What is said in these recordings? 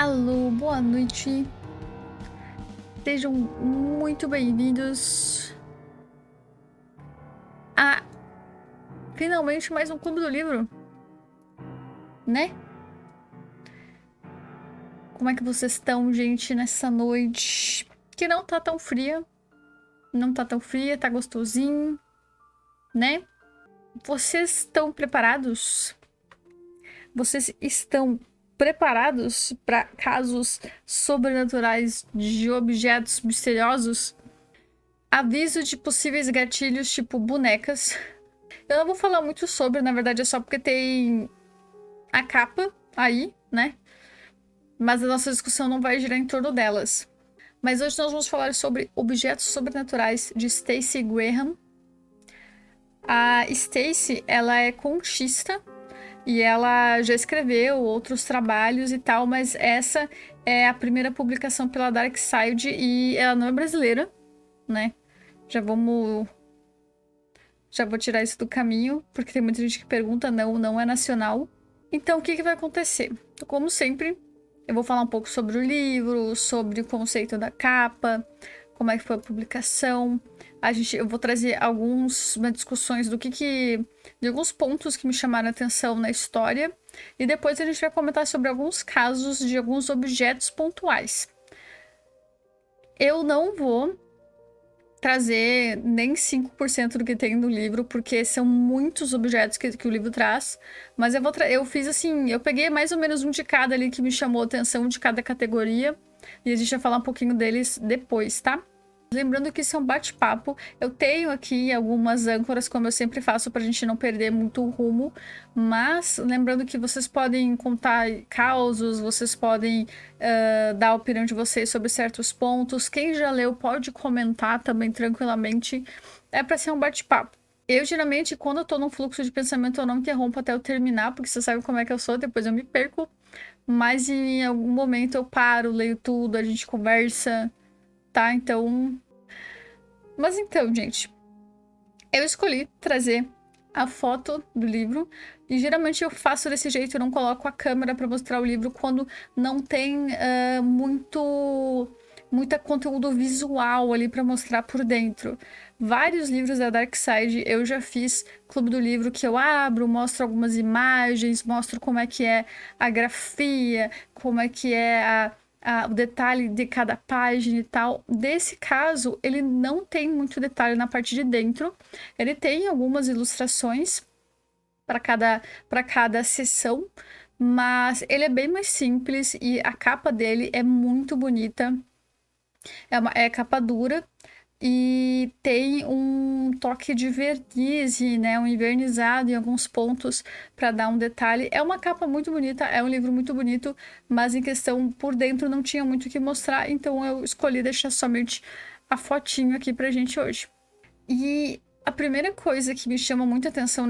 Alô, boa noite. Sejam muito bem-vindos a finalmente mais um Clube do Livro, né? Como é que vocês estão, gente, nessa noite que não tá tão fria? Não tá tão fria, tá gostosinho, né? Vocês estão preparados? Vocês estão preparados para casos sobrenaturais de objetos misteriosos? Aviso de possíveis gatilhos, tipo bonecas. Eu não vou falar muito sobre, na verdade é só porque tem a capa aí, né? Mas a nossa discussão não vai girar em torno delas. Mas hoje nós vamos falar sobre objetos sobrenaturais de Stacey Graham. A Stacey, ela é contista e ela já escreveu outros trabalhos e tal, mas essa é a primeira publicação pela Dark Side e ela não é brasileira, né? Já vou tirar isso do caminho, porque tem muita gente que pergunta, não é nacional. Então, o que vai acontecer? Como sempre, eu vou falar um pouco sobre o livro, sobre o conceito da capa, como é que foi a publicação. Eu vou trazer algumas discussões de alguns pontos que me chamaram a atenção na história. E depois a gente vai comentar sobre alguns casos de alguns objetos pontuais. Eu não vou trazer nem 5% do que tem no livro, porque são muitos objetos que o livro traz, mas eu fiz assim, eu peguei mais ou menos um de cada ali que me chamou a atenção de cada categoria, e a gente vai falar um pouquinho deles depois, tá? Lembrando que isso é um bate-papo, eu tenho aqui algumas âncoras, como eu sempre faço, pra gente não perder muito o rumo, mas lembrando que vocês podem contar causos, vocês podem dar a opinião de vocês sobre certos pontos. Quem já leu pode comentar também tranquilamente, é pra ser um bate-papo. Eu, geralmente, quando eu tô num fluxo de pensamento, eu não interrompo até eu terminar, porque você sabe como é que eu sou, depois eu me perco, mas em algum momento eu paro, leio tudo, a gente conversa, tá? Mas então, gente, eu escolhi trazer a foto do livro e geralmente eu faço desse jeito, eu não coloco a câmera para mostrar o livro quando não tem muita conteúdo visual ali para mostrar por dentro. Vários livros da Dark Side eu já fiz Clube do Livro que eu abro, mostro algumas imagens, mostro como é que é a grafia, como é que é o detalhe de cada página e tal. Desse caso, ele não tem muito detalhe na parte de dentro. Ele tem algumas ilustrações para cada seção, mas ele é bem mais simples e a capa dele é muito bonita. É capa dura e tem um toque de verniz, né, um envernizado em alguns pontos para dar um detalhe. É uma capa muito bonita, é um livro muito bonito, mas em questão por dentro não tinha muito o que mostrar, então eu escolhi deixar somente a fotinho aqui pra gente hoje. E a primeira coisa que me chama muita atenção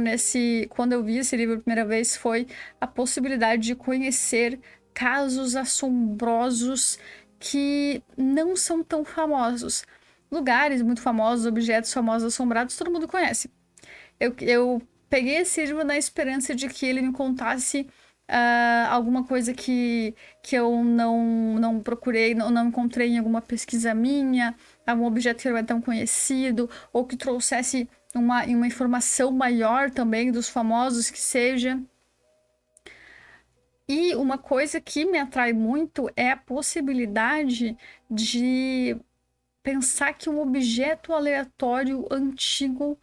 quando eu vi esse livro a primeira vez foi a possibilidade de conhecer casos assombrosos que não são tão famosos. Lugares muito famosos, objetos famosos assombrados, todo mundo conhece. Eu peguei esse livro na esperança de que ele me contasse alguma coisa que eu não procurei, não encontrei em alguma pesquisa minha, algum objeto que não é tão conhecido, ou que trouxesse uma informação maior também dos famosos que seja. E uma coisa que me atrai muito é a possibilidade de pensar que um objeto aleatório antigo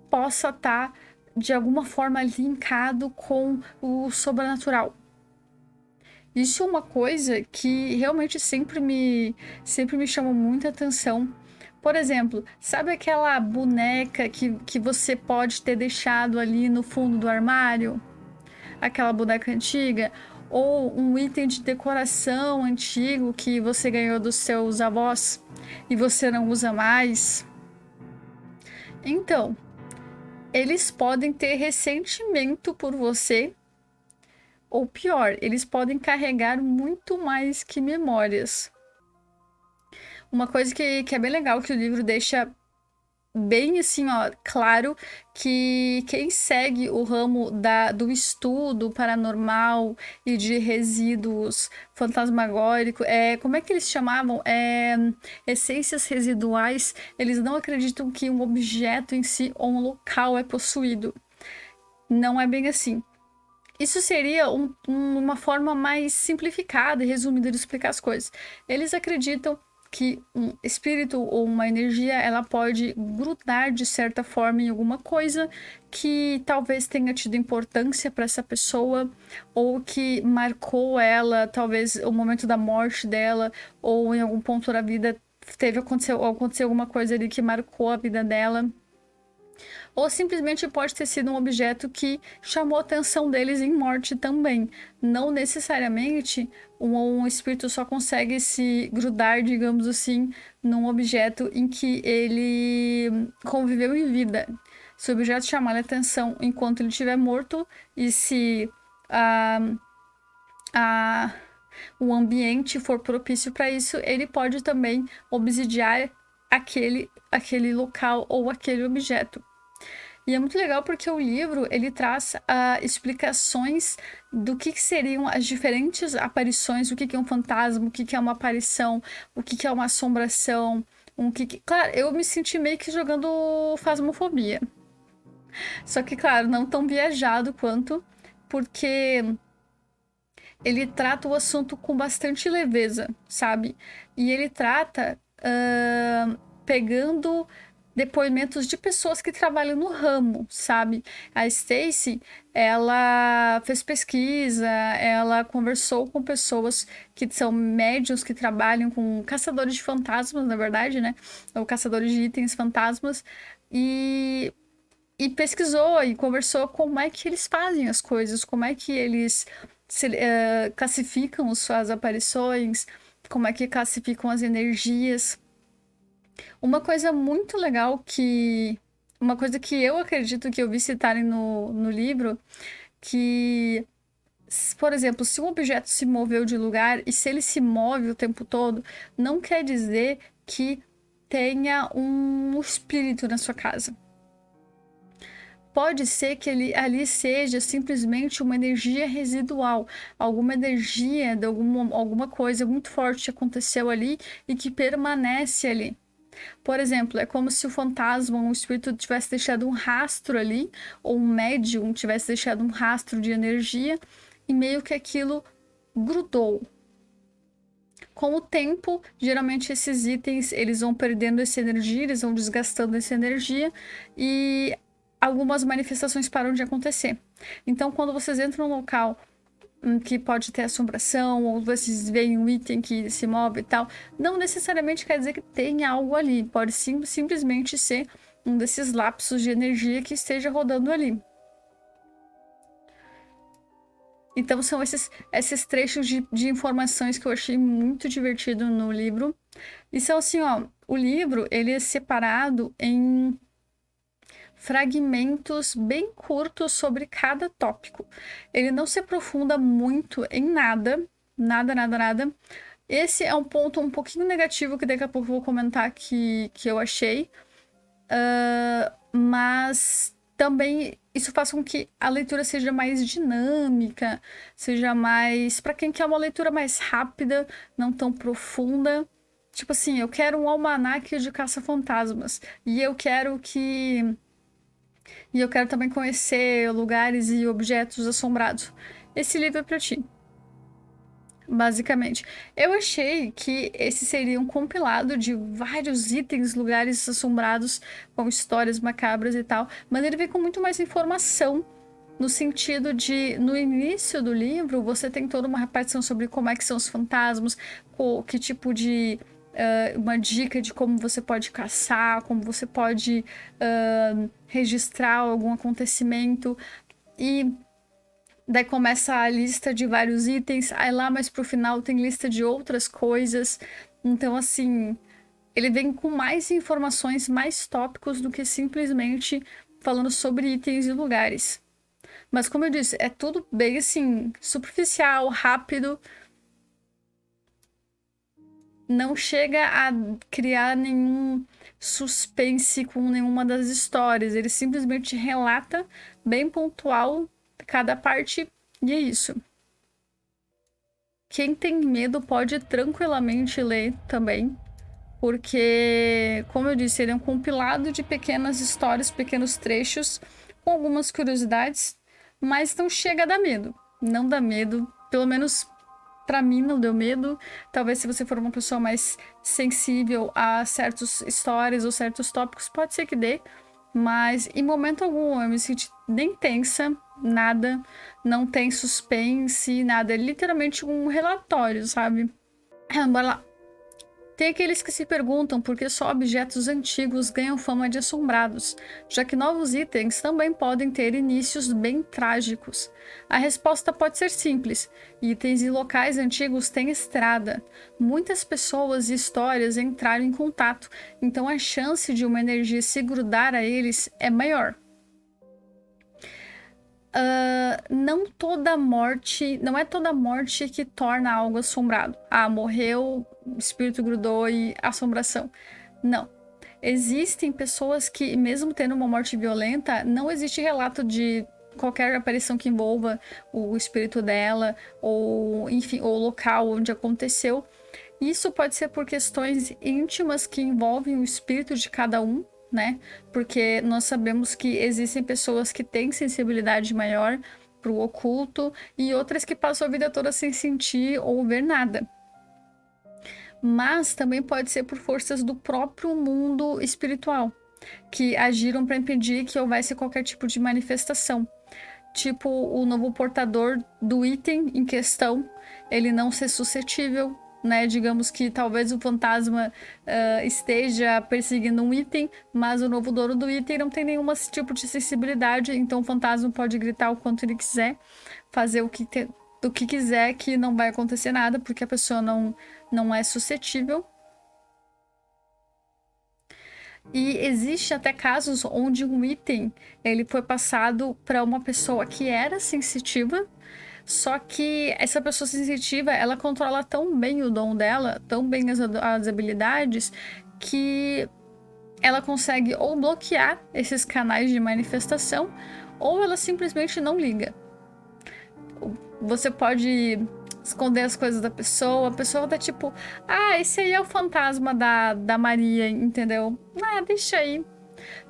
possa estar de alguma forma linkado com o sobrenatural. Isso é uma coisa que realmente sempre me chamou muita atenção. Por exemplo, sabe aquela boneca que você pode ter deixado ali no fundo do armário? Aquela boneca antiga? Ou um item de decoração antigo que você ganhou dos seus avós e você não usa mais? Então, eles podem ter ressentimento por você, ou pior, eles podem carregar muito mais que memórias. Uma coisa que é bem legal que o livro deixa bem assim, ó, claro que quem segue o ramo do estudo paranormal e de resíduos fantasmagóricos, como é que eles chamavam? Essências residuais, eles não acreditam que um objeto em si ou um local é possuído. Não é bem assim. Isso seria uma forma mais simplificada e resumida de explicar as coisas. Eles acreditam que um espírito ou uma energia, ela pode grudar de certa forma em alguma coisa que talvez tenha tido importância para essa pessoa, ou que marcou ela, talvez o momento da morte dela, ou em algum ponto da vida aconteceu alguma coisa ali que marcou a vida dela. Ou simplesmente pode ter sido um objeto que chamou a atenção deles em morte também. Não necessariamente um espírito só consegue se grudar, digamos assim, num objeto em que ele conviveu em vida. Se o objeto chamar a atenção enquanto ele estiver morto, e se o ambiente for propício para isso, ele pode também obsidiar aquele local ou aquele objeto. E é muito legal porque o livro, ele traz explicações do que seriam as diferentes aparições, o que é um fantasma, o que é uma aparição, o que é uma assombração, Claro, eu me senti meio que jogando Phasmophobia. Só que, claro, não tão viajado quanto, porque ele trata o assunto com bastante leveza, sabe? E ele trata pegando depoimentos de pessoas que trabalham no ramo, sabe? A Stacy, ela fez pesquisa, ela conversou com pessoas que são médiuns, que trabalham com caçadores de fantasmas, na verdade, né? Ou caçadores de itens fantasmas, e pesquisou e conversou como é que eles fazem as coisas, como é que eles classificam suas aparições, como é que classificam as energias. Uma coisa muito legal uma coisa que eu acredito que eu vi citarem no livro, que, por exemplo, se um objeto se moveu de lugar e se ele se move o tempo todo, não quer dizer que tenha um espírito na sua casa. Pode ser que ali seja simplesmente uma energia residual, alguma energia de alguma coisa muito forte que aconteceu ali e que permanece ali. Por exemplo, é como se o fantasma, um espírito tivesse deixado um rastro ali, ou um médium tivesse deixado um rastro de energia, e meio que aquilo grudou. Com o tempo, geralmente esses itens, eles vão perdendo essa energia, eles vão desgastando essa energia, e algumas manifestações param de acontecer. Então, quando vocês entram num local que pode ter assombração, ou vocês veem um item que se move e tal, não necessariamente quer dizer que tem algo ali. Pode simplesmente ser um desses lapsos de energia que esteja rodando ali. Então são esses trechos de informações que eu achei muito divertido no livro. E são assim, ó, o livro, ele é separado em fragmentos bem curtos sobre cada tópico. Ele não se aprofunda muito em nada. Esse é um ponto um pouquinho negativo que daqui a pouco eu vou comentar que eu achei. Mas também isso faz com que a leitura seja mais dinâmica, seja mais... para quem quer uma leitura mais rápida, não tão profunda. Tipo assim, eu quero um almanaque de caça-fantasmas. E eu quero também conhecer lugares e objetos assombrados. Esse livro é pra ti. Basicamente. Eu achei que esse seria um compilado de vários itens, lugares assombrados, com histórias macabras e tal. Mas ele vem com muito mais informação. No sentido de, no início do livro, você tem toda uma repartição sobre como é que são os fantasmas, que tipo de... uma dica de como você pode caçar, como você pode registrar algum acontecimento. E daí começa a lista de vários itens, aí lá mais pro final tem lista de outras coisas. Então, assim, ele vem com mais informações, mais tópicos do que simplesmente falando sobre itens e lugares. Mas, como eu disse, é tudo bem, assim, superficial, rápido. não chega a criar nenhum suspense com nenhuma das histórias. Ele simplesmente relata bem pontual cada parte e é isso. Quem tem medo pode tranquilamente ler também, porque, como eu disse, ele é um compilado de pequenas histórias, pequenos trechos, com algumas curiosidades, mas não chega a dar medo. Não dá medo, pelo menos pra mim não deu medo. Talvez se você for uma pessoa mais sensível a certas histórias ou certos tópicos, pode ser que dê, mas em momento algum eu me senti nem tensa, nada, não tem suspense, nada. É literalmente um relatório, sabe? Bora lá. Tem aqueles que se perguntam por que só objetos antigos ganham fama de assombrados, já que novos itens também podem ter inícios bem trágicos. A resposta pode ser simples: itens e locais antigos têm estrada. Muitas pessoas e histórias entraram em contato, então a chance de uma energia se grudar a eles é maior. Não toda morte, não é toda morte que torna algo assombrado. Ah, morreu, o espírito grudou e assombração. Não. Existem pessoas que, mesmo tendo uma morte violenta, não existe relato de qualquer aparição que envolva o espírito dela, ou enfim, o local onde aconteceu. Isso pode ser por questões íntimas que envolvem o espírito de cada um, né? Porque nós sabemos que existem pessoas que têm sensibilidade maior para o oculto e outras que passam a vida toda sem sentir ou ver nada. Mas também pode ser por forças do próprio mundo espiritual, que agiram para impedir que houvesse qualquer tipo de manifestação. Tipo, o novo portador do item em questão, ele não ser suscetível, né? Digamos que talvez o fantasma esteja perseguindo um item, mas o novo dono do item não tem nenhum tipo de sensibilidade, então o fantasma pode gritar o quanto ele quiser, fazer o que quiser, que não vai acontecer nada, porque a pessoa não é suscetível. E existe até casos onde um item ele foi passado para uma pessoa que era sensitiva, só que essa pessoa sensitiva, ela controla tão bem o dom dela, tão bem as habilidades, que ela consegue ou bloquear esses canais de manifestação, ou ela simplesmente não liga. Você pode esconder as coisas da pessoa, a pessoa tá tipo, ah, esse aí é o fantasma da Maria, entendeu? Ah, deixa aí.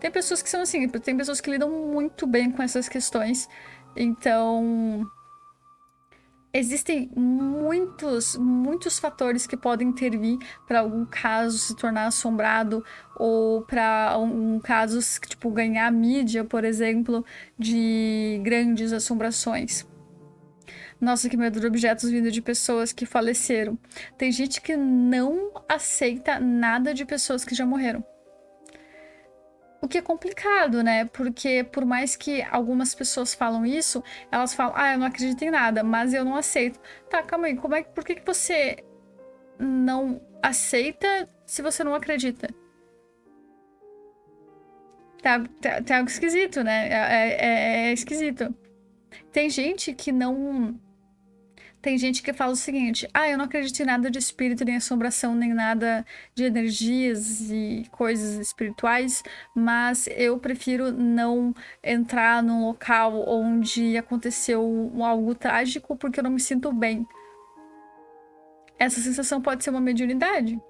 Tem pessoas que são assim, tem pessoas que lidam muito bem com essas questões, então existem muitos fatores que podem intervir para algum caso se tornar assombrado ou para um caso, tipo, ganhar mídia, por exemplo, de grandes assombrações. Nossa, que medo de objetos vindo de pessoas que faleceram. Tem gente que não aceita nada de pessoas que já morreram. O que é complicado, né? Porque por mais que algumas pessoas falam isso, elas falam, ah, eu não acredito em nada, mas eu não aceito. Tá, calma aí, por que você não aceita se você não acredita? Tem algo esquisito, né? É esquisito. Tem gente que não... Tem gente que fala o seguinte, ah, eu não acredito em nada de espírito, nem assombração, nem nada de energias e coisas espirituais, mas eu prefiro não entrar num local onde aconteceu algo trágico porque eu não me sinto bem. Essa sensação pode ser uma mediunidade.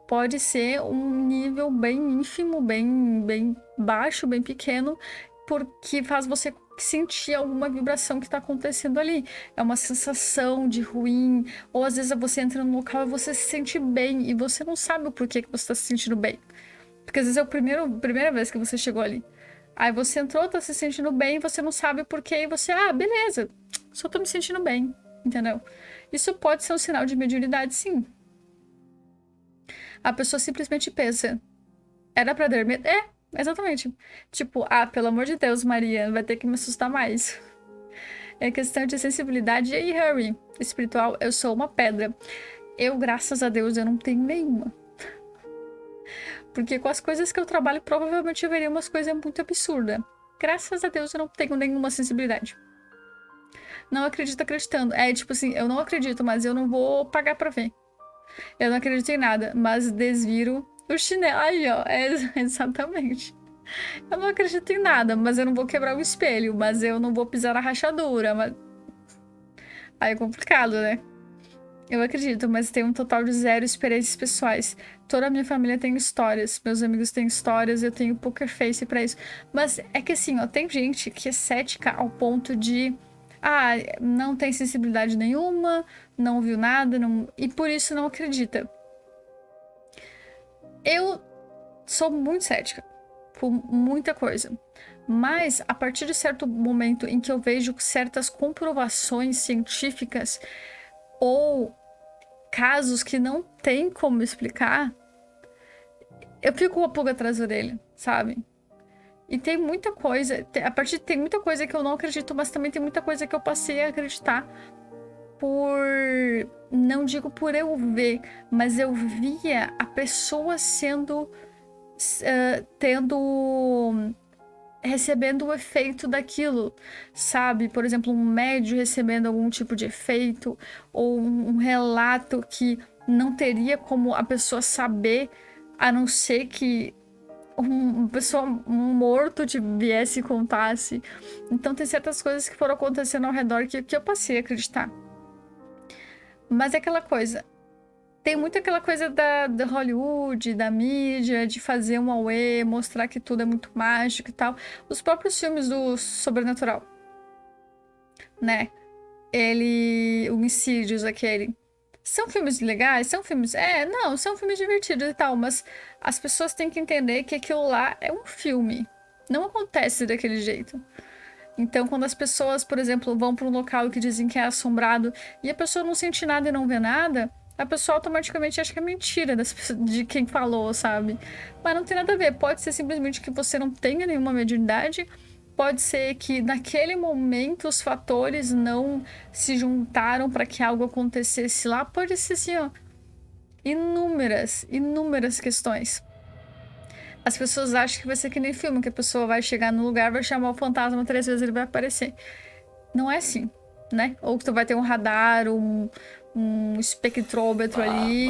Pode ser um nível bem ínfimo, bem baixo, bem pequeno, porque faz você sentir alguma vibração que está acontecendo ali. É uma sensação de ruim, ou às vezes você entra num local e você se sente bem, e você não sabe o porquê que você está se sentindo bem. Porque às vezes é a primeira vez que você chegou ali. Aí você entrou, tá se sentindo bem, você não sabe o porquê, e você, ah, beleza, só tô me sentindo bem, entendeu? Isso pode ser um sinal de mediunidade, sim. A pessoa simplesmente pensa, era pra dar medo? É, exatamente. Tipo, ah, pelo amor de Deus, Maria, vai ter que me assustar mais. É questão de sensibilidade. E aí, Harry, espiritual, eu sou uma pedra. Eu, graças a Deus, eu não tenho nenhuma. Porque com as coisas que eu trabalho, provavelmente eu veria umas coisas muito absurdas. Graças a Deus, eu não tenho nenhuma sensibilidade. Não acredito acreditando. É tipo assim, eu não acredito, mas eu não vou pagar pra ver. Eu não acredito em nada, mas desviro o chinelo. Aí, ó, exatamente. Eu não acredito em nada, mas eu não vou quebrar o espelho, mas eu não vou pisar na rachadura. Mas... Aí é complicado, né? Eu acredito, mas tenho um total de 0 experiências pessoais. Toda a minha família tem histórias, meus amigos têm histórias, eu tenho poker face pra isso. Mas é que assim, ó, tem gente que é cética ao ponto de... Ah, não tem sensibilidade nenhuma, não viu nada, não... e por isso não acredita. Eu sou muito cética por muita coisa. Mas, a partir de certo momento em que eu vejo certas comprovações científicas ou casos que não tem como explicar, eu fico com a pulga atrás da orelha, sabe? E tem muita coisa, tem muita coisa que eu não acredito, mas também tem muita coisa que eu passei a acreditar por, não digo por eu ver, mas eu via a pessoa sendo, recebendo o efeito daquilo, sabe? Por exemplo, um médium recebendo algum tipo de efeito, ou um relato que não teria como a pessoa saber, a não ser que uma pessoa, um morto te viesse e contasse. Então tem certas coisas que foram acontecendo ao redor que eu passei a acreditar. Mas é aquela coisa, tem muito aquela coisa da Hollywood, da mídia, de fazer um auê, mostrar que tudo é muito mágico e tal. Os próprios filmes do sobrenatural, né? O Insidious, aquele. São filmes legais? São filmes... não, são filmes divertidos e tal, mas as pessoas têm que entender que aquilo lá é um filme. Não acontece daquele jeito. Então, quando as pessoas, por exemplo, vão para um local que dizem que é assombrado e a pessoa não sente nada e não vê nada, a pessoa automaticamente acha que é mentira de quem falou, sabe? Mas não tem nada a ver. Pode ser simplesmente que você não tenha nenhuma mediunidade. Pode ser que naquele momento os fatores não se juntaram para que algo acontecesse lá. Pode ser assim, ó. Inúmeras questões. As pessoas acham que vai ser que nem filme, que a pessoa vai chegar no lugar, vai chamar o fantasma 3 vezes e ele vai aparecer. Não é assim, né? Ou que tu vai ter um radar, um espectrômetro ali.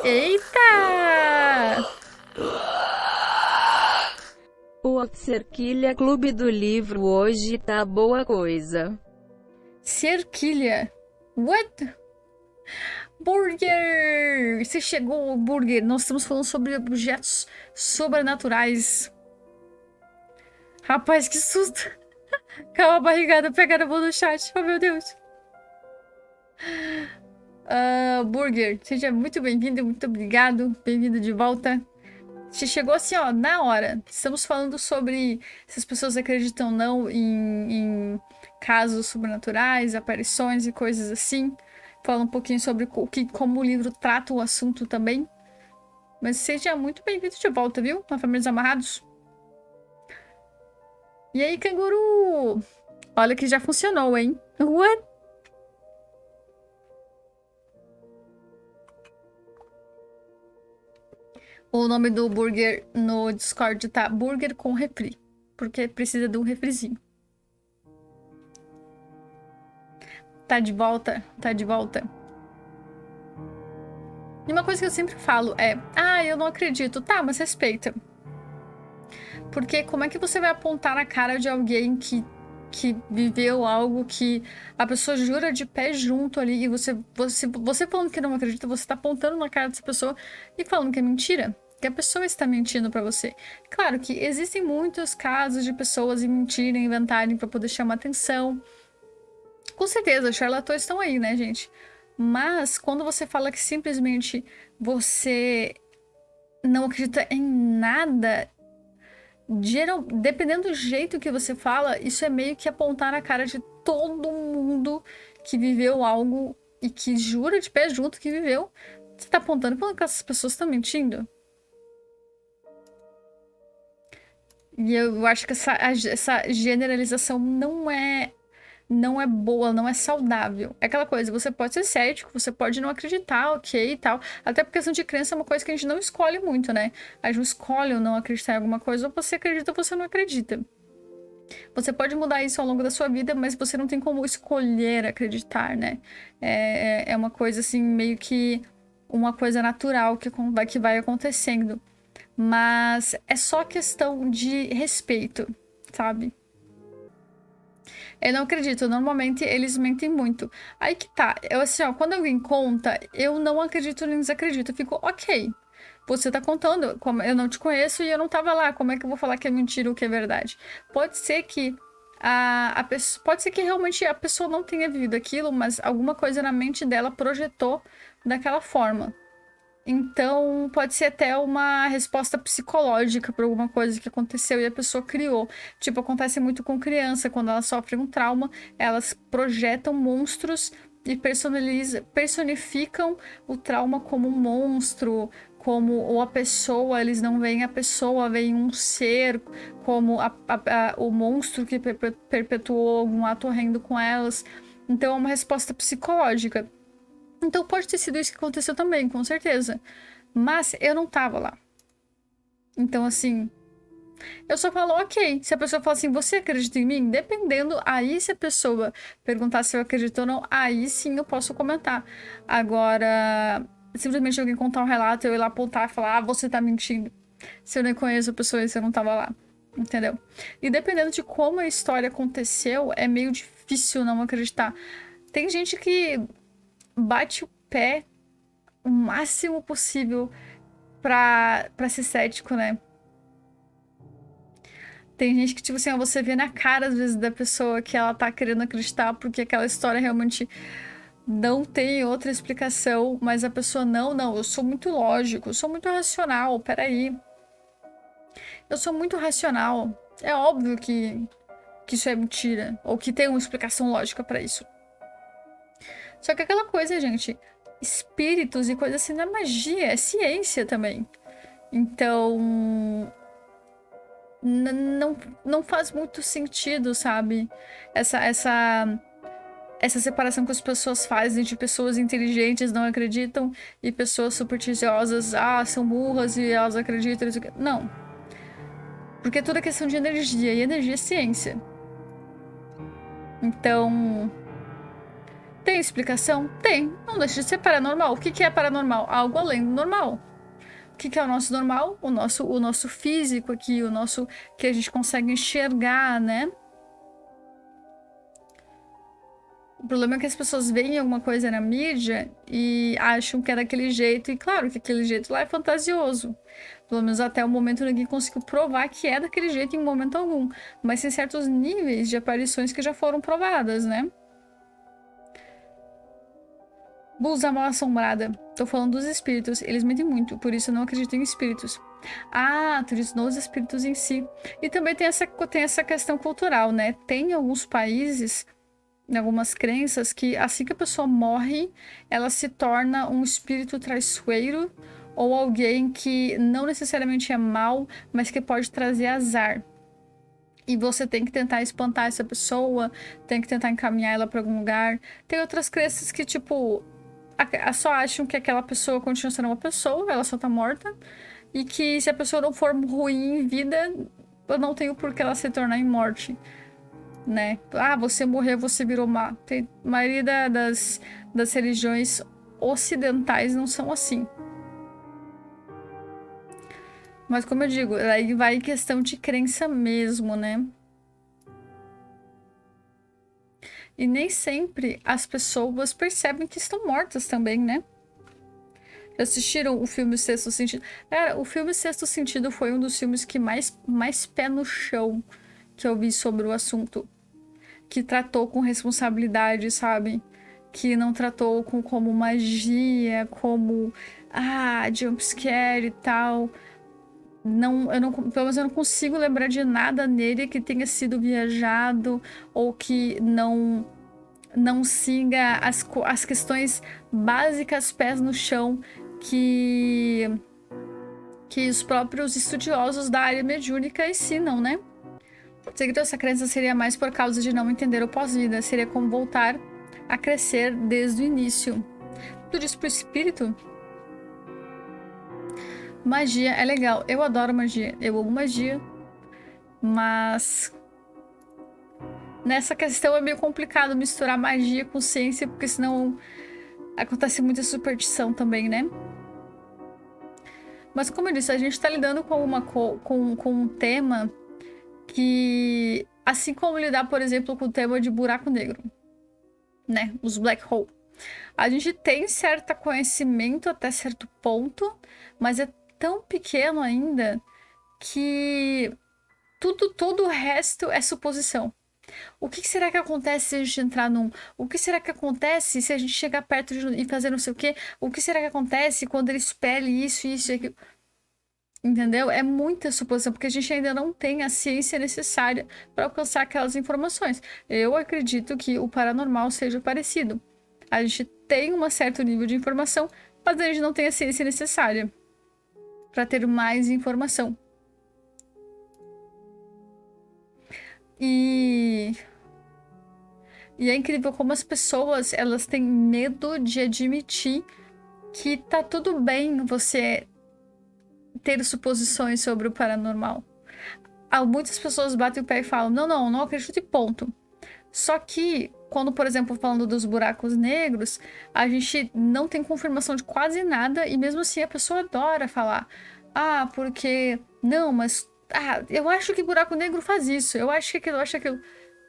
Eita! O Cerquilha Clube do Livro hoje tá boa coisa. Cerquilha? What? Burger! Você chegou ao Burger. Nós estamos falando sobre objetos sobrenaturais. Rapaz, que susto! Calma, barrigada pegada no chat. Oh, meu Deus. Burger, seja muito bem-vindo, muito obrigado. Bem-vindo de volta. Você chegou assim, ó, na hora. Estamos falando sobre se as pessoas acreditam ou não em casos sobrenaturais, aparições e coisas assim. Fala um pouquinho sobre como o livro trata o assunto também. Mas seja muito bem-vindo de volta, viu? Na Família dos Amarrados. E aí, canguru? Olha que já funcionou, hein? What? O nome do burger no Discord tá Burger com refri. Porque precisa de um refrizinho. Tá de volta? Tá de volta. E uma coisa que eu sempre falo é... eu não acredito. Tá, mas respeita. Porque como é que você vai apontar na cara de alguém que viveu algo que a pessoa jura de pé junto ali e você falando que não acredita, você tá apontando na cara dessa pessoa e falando que é mentira? Que a pessoa está mentindo pra você. Claro que existem muitos casos de pessoas mentirem, inventarem pra poder chamar atenção. Com certeza, charlatões estão aí, né, gente? Mas quando você fala que simplesmente você não acredita em nada, dependendo do jeito que você fala, isso é meio que apontar na cara de todo mundo que viveu algo e que jura de pé junto que viveu. Você tá apontando falando que essas pessoas estão mentindo? E eu acho que essa generalização não é boa, não é saudável. É aquela coisa, você pode ser cético, você pode não acreditar, ok e tal. Até porque questão de crença é uma coisa que a gente não escolhe muito, né? A gente não escolhe ou não acreditar em alguma coisa, ou você acredita ou você não acredita. Você pode mudar isso ao longo da sua vida, mas você não tem como escolher acreditar, né? É uma coisa assim, meio que uma coisa natural que vai acontecendo. Mas é só questão de respeito, sabe? Eu não acredito, normalmente eles mentem muito. Aí que tá, eu assim, ó, quando alguém conta, eu não acredito nem desacredito, eu fico, ok. Você tá contando, como eu não te conheço e eu não tava lá, como é que eu vou falar que é mentira ou que é verdade? Pode ser que a pessoa, pode ser que realmente a pessoa não tenha vivido aquilo, mas alguma coisa na mente dela projetou daquela forma. Então, pode ser até uma resposta psicológica para alguma coisa que aconteceu e a pessoa criou. Tipo, acontece muito com criança, quando elas sofrem um trauma, elas projetam monstros e personificam o trauma como um monstro, como ou a pessoa, eles não veem a pessoa, veem um ser, como o monstro que perpetuou algum ato horrendo com elas. Então, é uma resposta psicológica. Então pode ter sido isso que aconteceu também, com certeza. Mas eu não tava lá. Então, assim, eu só falo, ok. Se a pessoa fala assim, você acredita em mim? Dependendo, aí se a pessoa perguntar se eu acredito ou não, aí sim eu posso comentar. Agora, simplesmente alguém contar um relato, eu ir lá apontar e falar, você tá mentindo. Se eu nem conheço a pessoa e se eu não tava lá. Entendeu? E dependendo de como a história aconteceu, é meio difícil não acreditar. Tem gente que bate o pé o máximo possível pra ser cético, né? Tem gente que, tipo assim, você vê na cara, às vezes, da pessoa que ela tá querendo acreditar porque aquela história realmente não tem outra explicação, mas a pessoa, não, eu sou muito lógico, eu sou muito racional, peraí. Eu sou muito racional. É óbvio que isso é mentira, ou que tem uma explicação lógica pra isso. Só que aquela coisa, gente, espíritos e coisas assim não é magia, é ciência também. Então, não faz muito sentido, sabe? Essa separação que as pessoas fazem de pessoas inteligentes não acreditam e pessoas supersticiosas, são burras e elas acreditam. Não. Porque tudo é questão de energia, e energia é ciência. Então, tem explicação? Tem. Não deixa de ser paranormal. O que é paranormal? Algo além do normal. O que é o nosso normal? O nosso físico aqui, o nosso que a gente consegue enxergar, né? O problema é que as pessoas veem alguma coisa na mídia e acham que é daquele jeito, e claro que aquele jeito lá é fantasioso. Pelo menos até o momento ninguém conseguiu provar que é daquele jeito em momento algum. Mas tem certos níveis de aparições que já foram provadas, né? Bulls, a mal assombrada. Tô falando dos espíritos. Eles mentem muito, por isso eu não acredito em espíritos. Tu diz nos espíritos em si. E também tem essa questão cultural, né? Tem alguns países, em algumas crenças, que assim que a pessoa morre, ela se torna um espírito traiçoeiro ou alguém que não necessariamente é mal, mas que pode trazer azar. E você tem que tentar espantar essa pessoa, tem que tentar encaminhar ela para algum lugar. Tem outras crenças que, tipo, só acham que aquela pessoa continua sendo uma pessoa, ela só tá morta. E que se a pessoa não for ruim em vida, eu não tenho por que ela se tornar em morte, né? Você morreu, você virou má. A maioria das religiões ocidentais não são assim. Mas como eu digo, aí vai questão de crença mesmo, né? E nem sempre as pessoas percebem que estão mortas também, né? Já assistiram o filme Sexto Sentido? Cara, o filme Sexto Sentido foi um dos filmes que mais pé no chão que eu vi sobre o assunto. Que tratou com responsabilidade, sabe? Que não tratou como magia, como jumpscare e tal. Pelo menos eu não consigo lembrar de nada nele que tenha sido viajado ou que não siga as questões básicas pés no chão que os próprios estudiosos da área mediúnica ensinam, né? Seguir essa crença seria mais por causa de não entender o pós-vida, seria como voltar a crescer desde o início. Tudo isso pro espírito? Magia é legal, eu adoro magia, eu amo magia, mas nessa questão é meio complicado misturar magia com ciência, porque senão acontece muita superstição também, né? Mas como eu disse, a gente tá lidando com um tema que, assim como lidar, por exemplo, com o tema de buraco negro, né? Os black hole. A gente tem certo conhecimento até certo ponto, mas é tão pequeno ainda que todo o resto é suposição. O que será que acontece se a gente entrar num? O que será que acontece se a gente chegar perto e fazer não sei o quê? O que será que acontece quando ele espelha isso e aquilo? Entendeu? É muita suposição, porque a gente ainda não tem a ciência necessária para alcançar aquelas informações. Eu acredito que o paranormal seja parecido. A gente tem um certo nível de informação, mas a gente não tem a ciência necessária para ter mais informação. E é incrível como as pessoas, elas têm medo de admitir que tá tudo bem você ter suposições sobre o paranormal. Muitas pessoas batem o pé e falam, não acredito e ponto. Só que, quando, por exemplo, falando dos buracos negros, a gente não tem confirmação de quase nada e mesmo assim a pessoa adora falar, porque... Não, mas... eu acho que buraco negro faz isso, eu acho que aquilo, eu acho aquilo.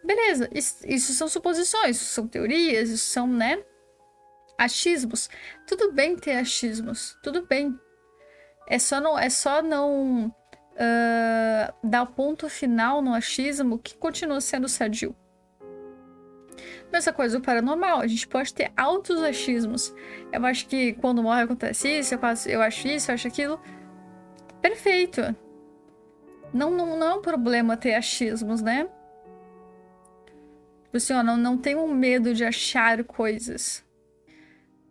Beleza, isso são suposições, isso são teorias, isso são, né, achismos. Tudo bem ter achismos, tudo bem. É só não dar o ponto final no achismo que continua sendo sadio. Mesma coisa o paranormal, a gente pode ter altos achismos. Eu acho que quando morre acontece isso, eu acho isso, eu acho aquilo. Perfeito. Não é um problema ter achismos, né? Tipo assim, não tenham medo de achar coisas.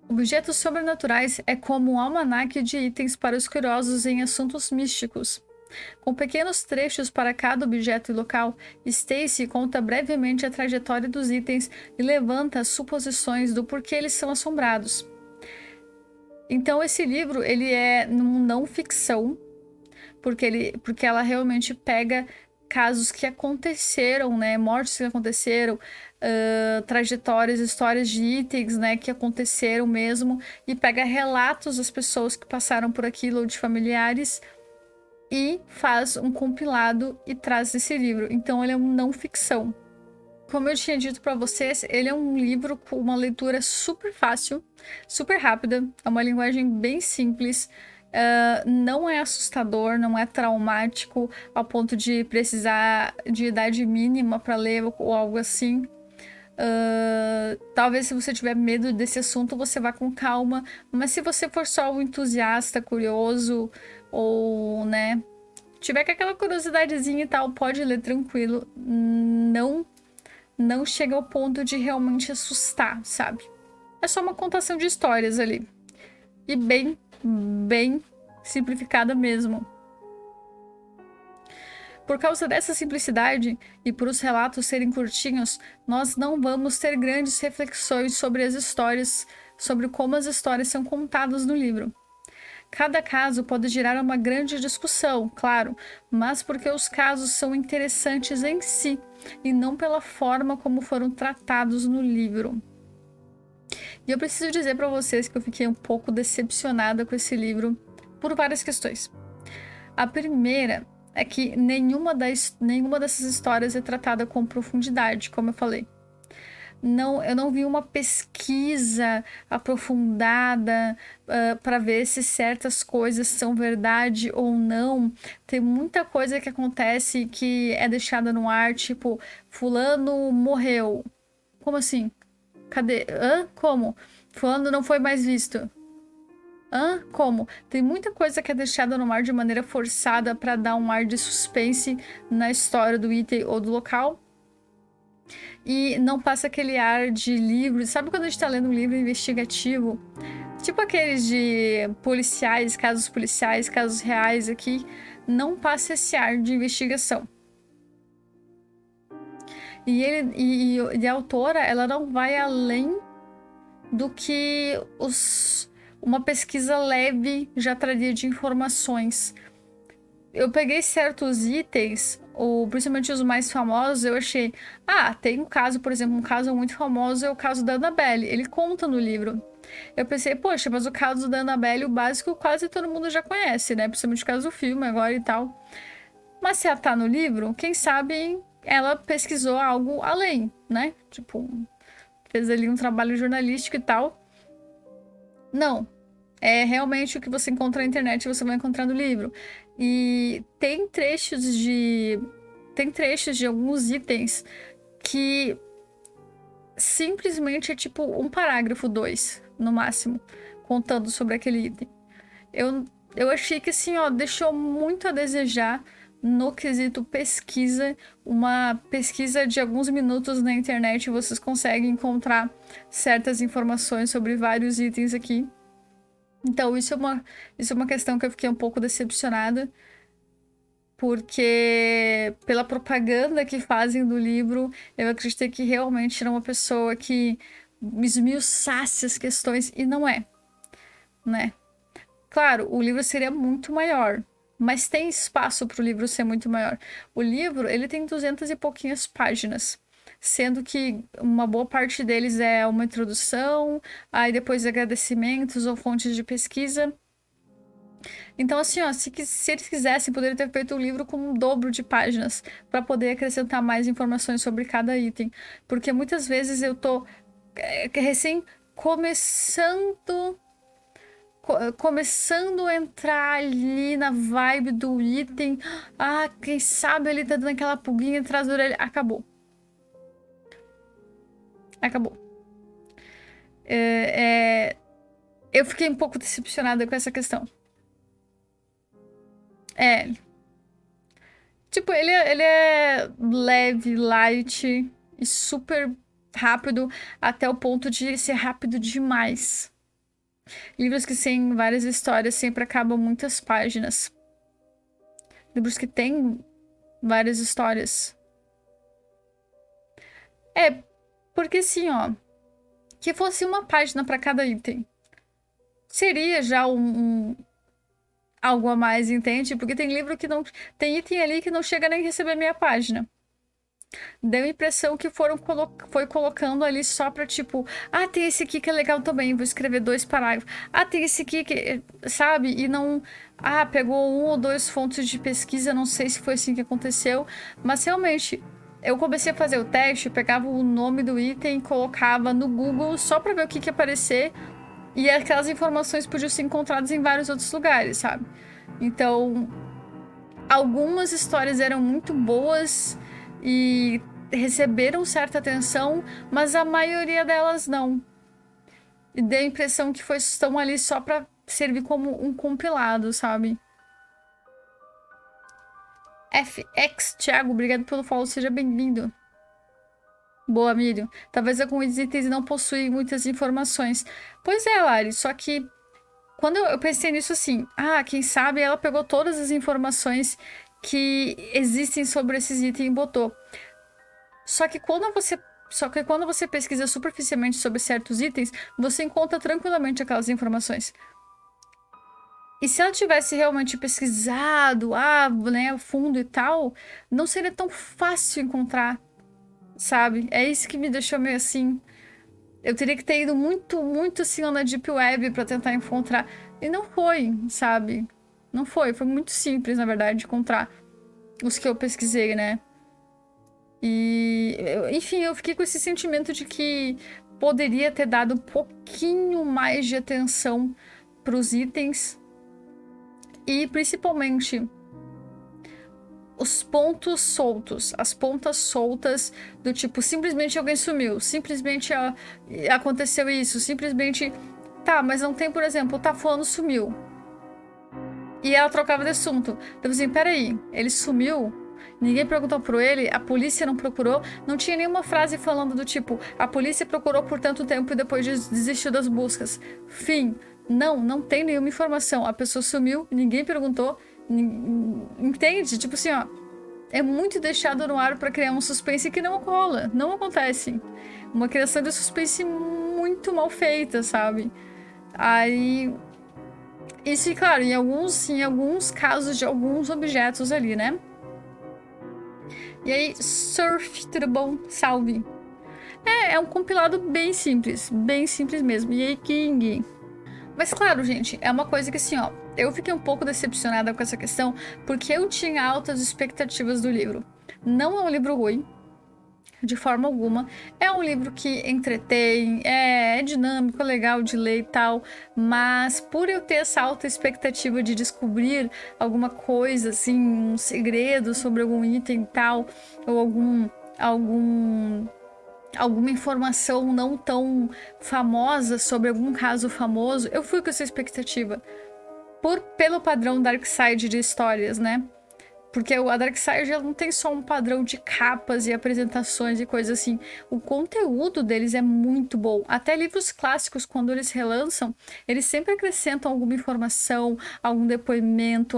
Objetos sobrenaturais é como um almanaque de itens para os curiosos em assuntos místicos. Com pequenos trechos para cada objeto e local, Stacy conta brevemente a trajetória dos itens e levanta as suposições do porquê eles são assombrados. Então esse livro, ele é não ficção, porque ela realmente pega casos que aconteceram, né, mortes que aconteceram, trajetórias, histórias de itens, né, que aconteceram mesmo, e pega relatos das pessoas que passaram por aquilo ou de familiares e faz um compilado e traz esse livro. Então ele é um não ficção. Como eu tinha dito para vocês, ele é um livro com uma leitura super fácil, super rápida, é uma linguagem bem simples. Não é assustador, não é traumático ao ponto de precisar de idade mínima para ler ou algo assim. Talvez se você tiver medo desse assunto, você vá com calma, mas se você for só um entusiasta, curioso, ou, né, tiver com aquela curiosidadezinha e tal, pode ler tranquilo. Não chega ao ponto de realmente assustar, sabe? É só uma contação de histórias ali. E bem simplificada mesmo. Por causa dessa simplicidade e por os relatos serem curtinhos, nós não vamos ter grandes reflexões sobre as histórias, sobre como as histórias são contadas no livro. Cada caso pode gerar uma grande discussão, claro, mas porque os casos são interessantes em si e não pela forma como foram tratados no livro. E eu preciso dizer para vocês que eu fiquei um pouco decepcionada com esse livro por várias questões. A primeira é que nenhuma dessas histórias é tratada com profundidade, como eu falei. Eu não vi uma pesquisa aprofundada para ver se certas coisas são verdade ou não. Tem muita coisa que acontece que é deixada no ar, tipo, fulano morreu. Como assim? Cadê? Como? Fulano não foi mais visto. Como? Tem muita coisa que é deixada no ar de maneira forçada para dar um ar de suspense na história do item ou do local. E não passa aquele ar de livro. Sabe quando a gente tá lendo um livro investigativo? Tipo aqueles de policiais, casos reais aqui. Não passa esse ar de investigação. E a autora, ela não vai além do que uma pesquisa leve já traria de informações. eu peguei certos itens, ou principalmente os mais famosos, eu achei... tem um caso, por exemplo, um caso muito famoso é o caso da Annabelle. Ele conta no livro. Eu pensei, poxa, mas o caso da Annabelle, o básico, quase todo mundo já conhece, né? Principalmente o caso do filme agora e tal. Mas se ela tá no livro, quem sabe ela pesquisou algo além, né? Tipo, fez ali um trabalho jornalístico e tal. Não. É realmente o que você encontra na internet, você vai encontrar no livro. E tem trechos de alguns itens que simplesmente é tipo um parágrafo, 2, no máximo, contando sobre aquele item. Eu achei que assim, ó, deixou muito a desejar no quesito pesquisa. Uma pesquisa de alguns minutos na internet, vocês conseguem encontrar certas informações sobre vários itens aqui. Então, isso é uma questão que eu fiquei um pouco decepcionada, porque pela propaganda que fazem do livro, eu acreditei que realmente era uma pessoa que esmiuçasse as questões, e não é, né? Claro, o livro seria muito maior, mas tem espaço para o livro ser muito maior. O livro, ele tem 200 e pouquinhas páginas, sendo que uma boa parte deles é uma introdução, aí depois agradecimentos ou fontes de pesquisa. Então, assim, ó, se eles quisessem, poderiam ter feito o livro com um dobro de páginas para poder acrescentar mais informações sobre cada item. Porque muitas vezes eu tô recém começando a entrar ali na vibe do item. Quem sabe ele tá dando aquela pulguinha atrás da orelha. Acabou. Eu fiquei um pouco decepcionada com essa questão. Tipo, ele é leve, light e super rápido, até o ponto de ser rápido demais. Livros que têm várias histórias sempre acabam muitas páginas. Livros que têm várias histórias. Porque assim, ó, que fosse uma página para cada item. Seria já algo a mais, entende? Porque tem livro que não... Tem item ali que não chega nem a receber meia página. Deu a impressão que foi colocando ali só pra tipo... tem esse aqui que é legal também, vou escrever 2 parágrafos. Tem esse aqui que... Sabe? E não... pegou 1 ou 2 fontes de pesquisa, não sei se foi assim que aconteceu. Mas realmente... Eu comecei a fazer o teste, eu pegava o nome do item, colocava no Google só pra ver o que ia aparecer. E aquelas informações podiam ser encontradas em vários outros lugares, sabe? Então, algumas histórias eram muito boas e receberam certa atenção, mas a maioria delas não. E deu a impressão que estão ali só pra servir como um compilado, sabe? FX, Thiago, obrigado pelo follow, seja bem-vindo. Boa, Miriam. Talvez alguns itens não possuem muitas informações. Pois é, Lari, só que quando eu pensei nisso assim, quem sabe ela pegou todas as informações que existem sobre esses itens e botou. Só que quando você pesquisa superficialmente sobre certos itens, você encontra tranquilamente aquelas informações. E se ela tivesse realmente pesquisado, né, a fundo e tal, não seria tão fácil encontrar, sabe? É isso que me deixou meio assim. Eu teria que ter ido muito, muito assim na Deep Web pra tentar encontrar. E não foi, sabe? Não foi. Foi muito simples, na verdade, de encontrar os que eu pesquisei, né? E, enfim, eu fiquei com esse sentimento de que poderia ter dado um pouquinho mais de atenção pros itens. E, principalmente, os pontos soltos, as pontas soltas do tipo, simplesmente alguém sumiu, simplesmente aconteceu isso, simplesmente... mas não tem, por exemplo, fulano sumiu. E ela trocava de assunto. Então, assim, peraí, ele sumiu, ninguém perguntou por ele, a polícia não procurou, não tinha nenhuma frase falando do tipo, a polícia procurou por tanto tempo e depois desistiu das buscas. Fim. Não tem nenhuma informação. A pessoa sumiu, ninguém perguntou, entende? Tipo assim, ó, é muito deixado no ar pra criar um suspense que não rola, não acontece. Uma criação de suspense muito mal feita, sabe? Aí Isso, e claro, em alguns casos de alguns objetos ali, né? E aí, Surf, tudo bom? Salve. É um compilado bem simples mesmo. E aí, King? Mas claro, gente, é uma coisa que assim, ó, eu fiquei um pouco decepcionada com essa questão, porque eu tinha altas expectativas do livro. Não é um livro ruim, de forma alguma. É um livro que entretém, é dinâmico, é legal de ler e tal, mas por eu ter essa alta expectativa de descobrir alguma coisa, assim, um segredo sobre algum item e tal, ou alguma informação não tão famosa sobre algum caso famoso, eu fui com essa expectativa. Pelo padrão Darkside de histórias, né? Porque a Darkside ela não tem só um padrão de capas e apresentações e coisas assim. O conteúdo deles é muito bom. Até livros clássicos, quando eles relançam, eles sempre acrescentam alguma informação, algum depoimento,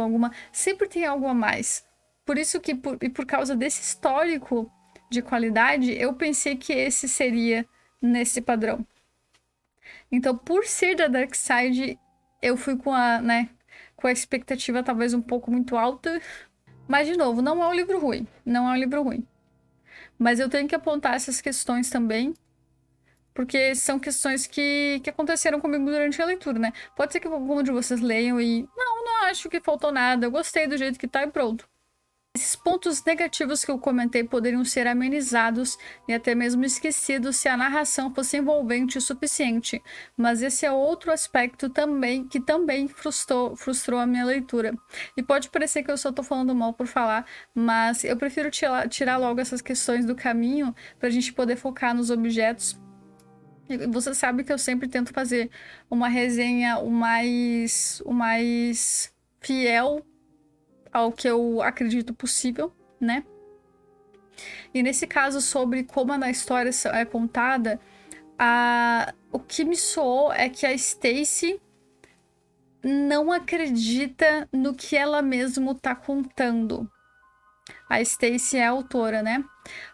sempre tem algo a mais. Por isso que, por causa desse histórico de qualidade, eu pensei que esse seria nesse padrão. Então, por ser da Darkside, eu fui com a expectativa talvez um pouco muito alta. Mas, de novo, não é um livro ruim. Não é um livro ruim. Mas eu tenho que apontar essas questões também, porque são questões que aconteceram comigo durante a leitura, né? Pode ser que algum de vocês leiam e... Não acho que faltou nada. Eu gostei do jeito que tá e pronto. Esses pontos negativos que eu comentei poderiam ser amenizados e até mesmo esquecidos se a narração fosse envolvente o suficiente, mas esse é outro aspecto também que também frustrou a minha leitura. E pode parecer que eu só tô falando mal por falar, mas eu prefiro tirar logo essas questões do caminho pra gente poder focar nos objetos. E você sabe que eu sempre tento fazer uma resenha o mais fiel ao que eu acredito possível, né? E nesse caso, sobre como a história é contada, o que me soou é que a Stacy não acredita no que ela mesma tá contando. A Stacy é a autora, né?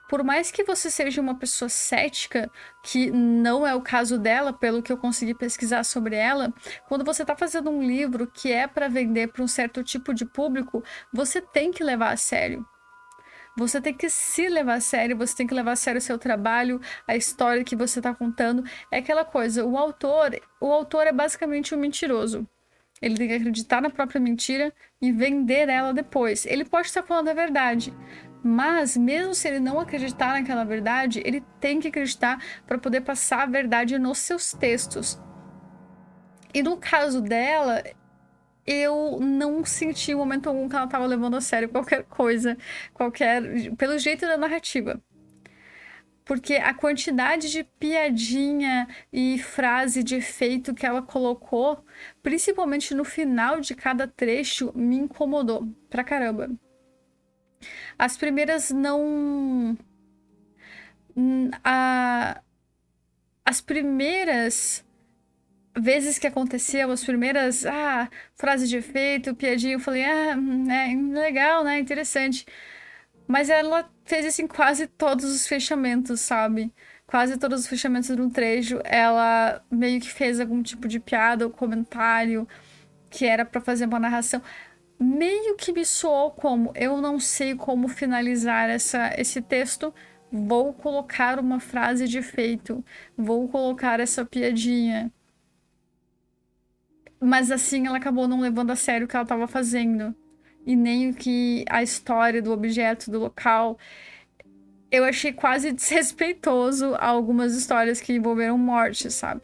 Por mais que você seja uma pessoa cética, que não é o caso dela, pelo que eu consegui pesquisar sobre ela, quando você tá fazendo um livro que é para vender para um certo tipo de público, você tem que levar a sério. Você tem que se levar a sério, você tem que levar a sério o seu trabalho, a história que você tá contando. É aquela coisa, o autor é basicamente um mentiroso. Ele tem que acreditar na própria mentira e vender ela depois. Ele pode estar falando a verdade, mas mesmo se ele não acreditar naquela verdade, ele tem que acreditar para poder passar a verdade nos seus textos. E no caso dela, eu não senti em momento algum que ela estava levando a sério qualquer coisa, pelo jeito da narrativa. Porque a quantidade de piadinha e frase de efeito que ela colocou, principalmente no final de cada trecho, me incomodou pra caramba. As primeiras não... As primeiras vezes que aconteceu, as primeiras frases de efeito, piadinha, eu falei, legal, né, interessante. Mas ela fez isso em quase todos os fechamentos, sabe? Quase todos os fechamentos de um trecho, ela meio que fez algum tipo de piada ou comentário que era pra fazer uma narração. Meio que me soou como, eu não sei como finalizar esse texto, vou colocar uma frase de efeito, vou colocar essa piadinha. Mas assim, ela acabou não levando a sério o que ela estava fazendo. E nem o que a história do objeto, do local. Eu achei quase desrespeitoso algumas histórias que envolveram morte, sabe?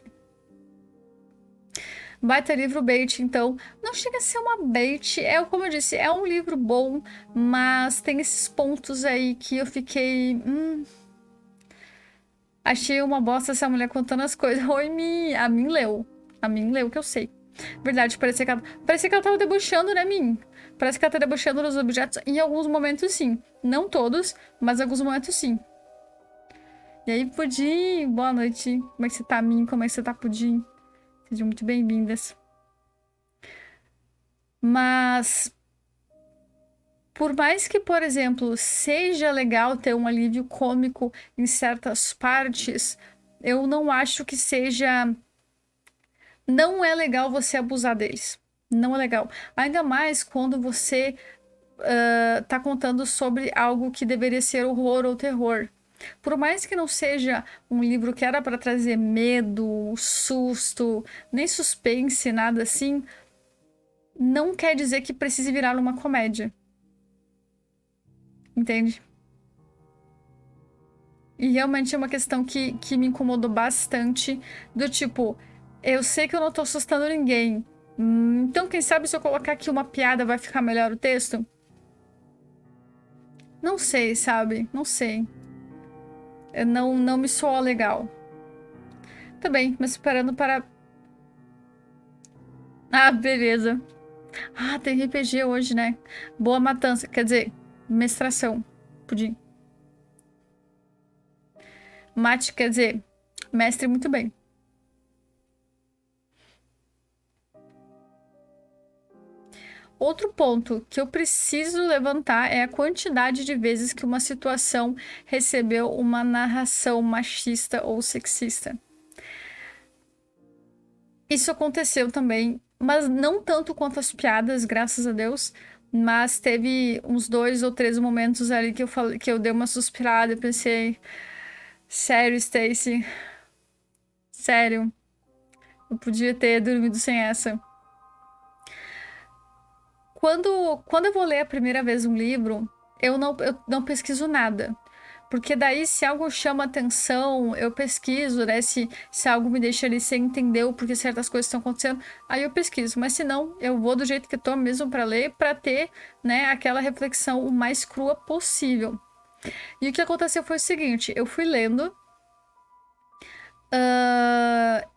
Baita livro bait, então. Não chega a ser uma bait. Como eu disse, é um livro bom, mas tem esses pontos aí que eu fiquei... Achei uma bosta essa mulher contando as coisas. A Min leu. A Min leu, que eu sei. Verdade, parecia que ela tava debochando, né, Min? Parece que ela tá debochando dos objetos. Em alguns momentos, sim. Não todos, mas em alguns momentos, sim. E aí, Pudim, boa noite. Como é que você tá, Min? Como é que você tá, Pudim? Sejam muito bem-vindas. Mas... por mais que, por exemplo, seja legal ter um alívio cômico em certas partes, eu não acho que seja... não é legal você abusar deles. Não é legal. Ainda mais quando você tá contando sobre algo que deveria ser horror ou terror. Por mais que não seja um livro que era para trazer medo, susto, nem suspense, nada assim, não quer dizer que precise virar uma comédia. Entende? E realmente é uma questão que me incomodou bastante, do tipo, eu sei que eu não tô assustando ninguém, então quem sabe se eu colocar aqui uma piada vai ficar melhor o texto? Não sei, sabe? Não sei. Não me soa legal. Tá bem, mas esperando para... Ah, beleza. Ah, tem RPG hoje, né? Boa matança, quer dizer, mestração. Pudim. Mate, quer dizer, mestre muito bem. Outro ponto que eu preciso levantar é a quantidade de vezes que uma situação recebeu uma narração machista ou sexista. Isso aconteceu também, mas não tanto quanto as piadas, graças a Deus. Mas teve uns 2 ou 3 momentos ali que eu falei, que eu dei uma suspirada e pensei, sério, Stacy, sério, eu podia ter dormido sem essa. Quando eu vou ler a primeira vez um livro, eu não pesquiso nada. Porque daí, se algo chama atenção, eu pesquiso, né? Se algo me deixa ali sem entender o porquê certas coisas estão acontecendo, aí eu pesquiso. Mas se não, eu vou do jeito que eu tô mesmo para ler, para ter, né, aquela reflexão o mais crua possível. E o que aconteceu foi o seguinte, eu fui lendo.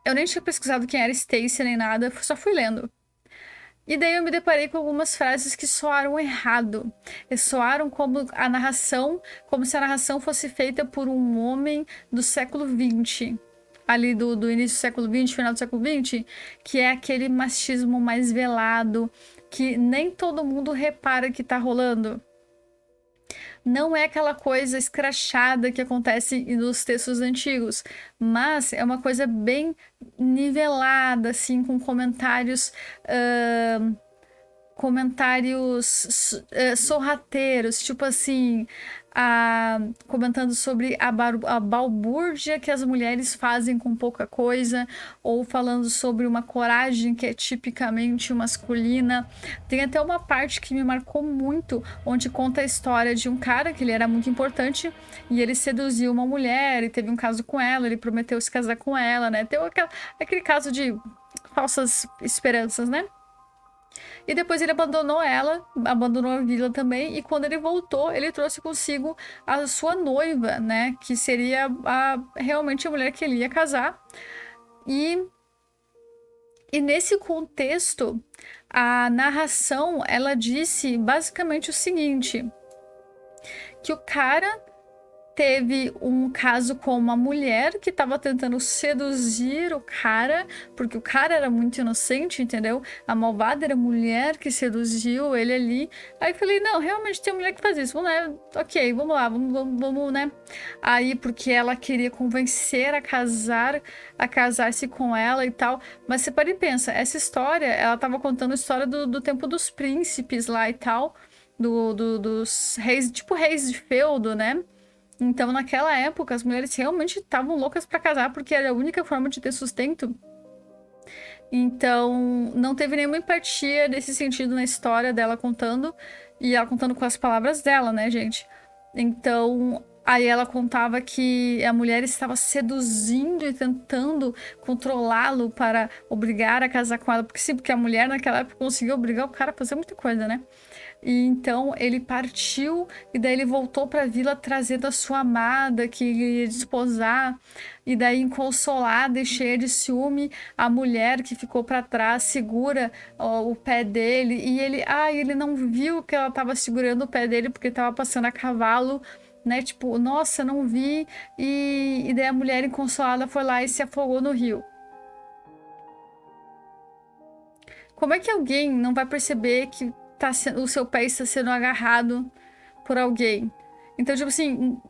Eu nem tinha pesquisado quem era Stacy nem nada, só fui lendo. E daí eu me deparei com algumas frases que soaram errado. E soaram como a narração, como se a narração fosse feita por um homem do século XX. Ali do início do século XX, final do século XX, que é aquele machismo mais velado, que nem todo mundo repara que tá rolando. Não é aquela coisa escrachada que acontece nos textos antigos, mas é uma coisa bem nivelada, assim, com comentários sorrateiros, tipo assim, comentando sobre a balbúrdia que as mulheres fazem com pouca coisa, ou falando sobre uma coragem que é tipicamente masculina. Tem até uma parte que me marcou muito, onde conta a história de um cara que ele era muito importante e ele seduziu uma mulher e teve um caso com ela, ele prometeu se casar com ela, né? Tem aquele caso de falsas esperanças, né? E depois ele abandonou ela, abandonou a vila também, e quando ele voltou, ele trouxe consigo a sua noiva, né? Que seria realmente a mulher que ele ia casar. E nesse contexto, a narração, ela disse basicamente o seguinte, que o cara teve um caso com uma mulher que estava tentando seduzir o cara, porque o cara era muito inocente, entendeu? A malvada era a mulher que seduziu ele ali. Aí eu falei, não, realmente tem mulher que faz isso. Vamos lá, ok, vamos lá, vamos, né? Aí, porque ela queria convencer a casar-se com ela e tal. Mas você para e pensa, essa história, ela estava contando a história do tempo dos príncipes lá e tal, dos reis, tipo reis de feudo, né? Então, naquela época, as mulheres realmente estavam loucas para casar porque era a única forma de ter sustento. Então, não teve nenhuma empatia nesse sentido na história dela contando, e ela contando com as palavras dela, né, gente? Então, aí ela contava que a mulher estava seduzindo e tentando controlá-lo para obrigar a casar com ela, porque sim, porque a mulher naquela época conseguia obrigar o cara a fazer muita coisa, né? E então ele partiu e daí ele voltou para a vila trazendo a sua amada que ia desposar. E daí, inconsolada e cheia de ciúme, a mulher que ficou para trás segura o pé dele. E ele não viu que ela estava segurando o pé dele porque estava passando a cavalo, né? Tipo, nossa, não vi. E daí a mulher inconsolada foi lá e se afogou no rio. Como é que alguém não vai perceber que o seu pé está sendo agarrado por alguém? Então, tipo assim,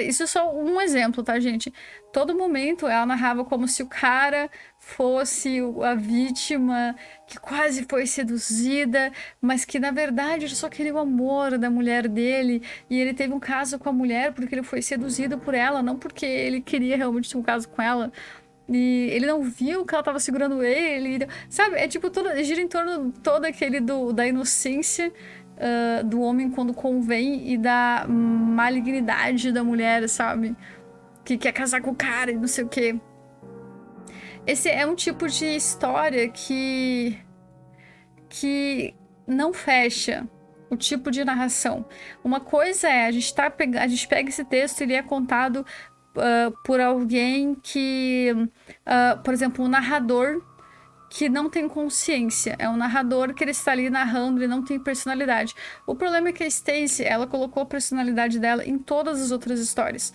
isso é só um exemplo, tá, gente? Todo momento ela narrava como se o cara fosse a vítima que quase foi seduzida, mas que na verdade ele só queria o amor da mulher dele. E ele teve um caso com a mulher porque ele foi seduzido por ela, não porque ele queria realmente ter um caso com ela. E ele não viu que ela tava segurando ele. Sabe? É tipo, gira em torno todo aquele da inocência do homem quando convém e da malignidade da mulher, sabe? Que quer casar com o cara e não sei o quê. Esse é um tipo de história que não fecha o tipo de narração. Uma coisa é, a gente pega esse texto e ele é contado por alguém que, por exemplo, um narrador que não tem consciência. É um narrador que ele está ali narrando e não tem personalidade. O problema é que a Stacey, ela colocou a personalidade dela em todas as outras histórias.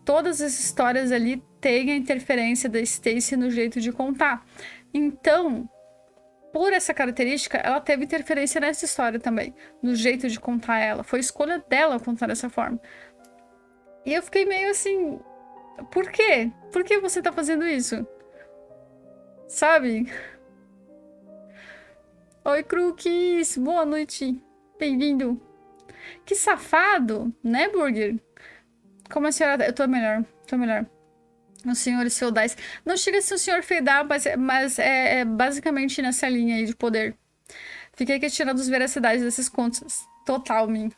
Todas as histórias ali têm a interferência da Stacey no jeito de contar. Então, por essa característica, ela teve interferência nessa história também, no jeito de contar ela. Foi escolha dela contar dessa forma. E eu fiquei meio assim, por quê? Por que você tá fazendo isso? Sabe? Oi, Crooks! Boa noite! Bem-vindo! Que safado, né, Burger? Como a senhora... Eu tô melhor. Os senhores feudais. Não chega a ser um senhor feudal, mas é basicamente nessa linha aí de poder. Fiquei questionando as veracidades desses contos. Total, Min.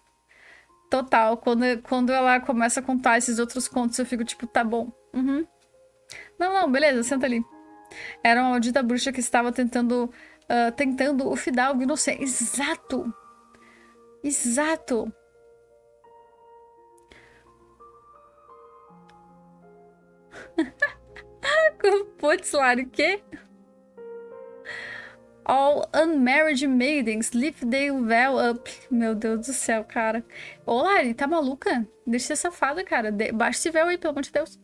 Total. Quando ela começa a contar esses outros contos, eu fico tipo, tá bom. Uhum. Não, beleza, senta ali. Era uma maldita bruxa que estava tentando o fidalgo inocente. Exato! Exato! Putz, Lari, o quê? All unmarried maidens, lift their veil up. Meu Deus do céu, cara. Ô, Lari, tá maluca? Deixa de ser safada, cara. Baixa esse véu aí, pelo amor de Deus.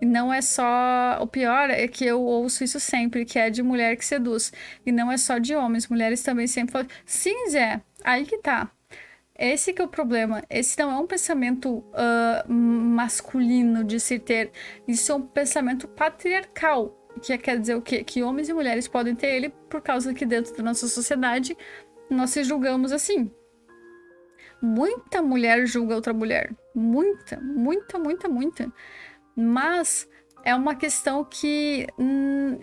E não é só... O pior é que eu ouço isso sempre, que é de mulher que seduz. E não é só de homens. Mulheres também sempre falam... Sim, Zé. Aí que tá. Esse que é o problema. Esse não é um pensamento masculino de se ter. Isso é um pensamento patriarcal. Que quer dizer o quê? Que homens e mulheres podem ter ele por causa que dentro da nossa sociedade nós se julgamos assim. Muita mulher julga outra mulher. Muita. Mas é uma questão que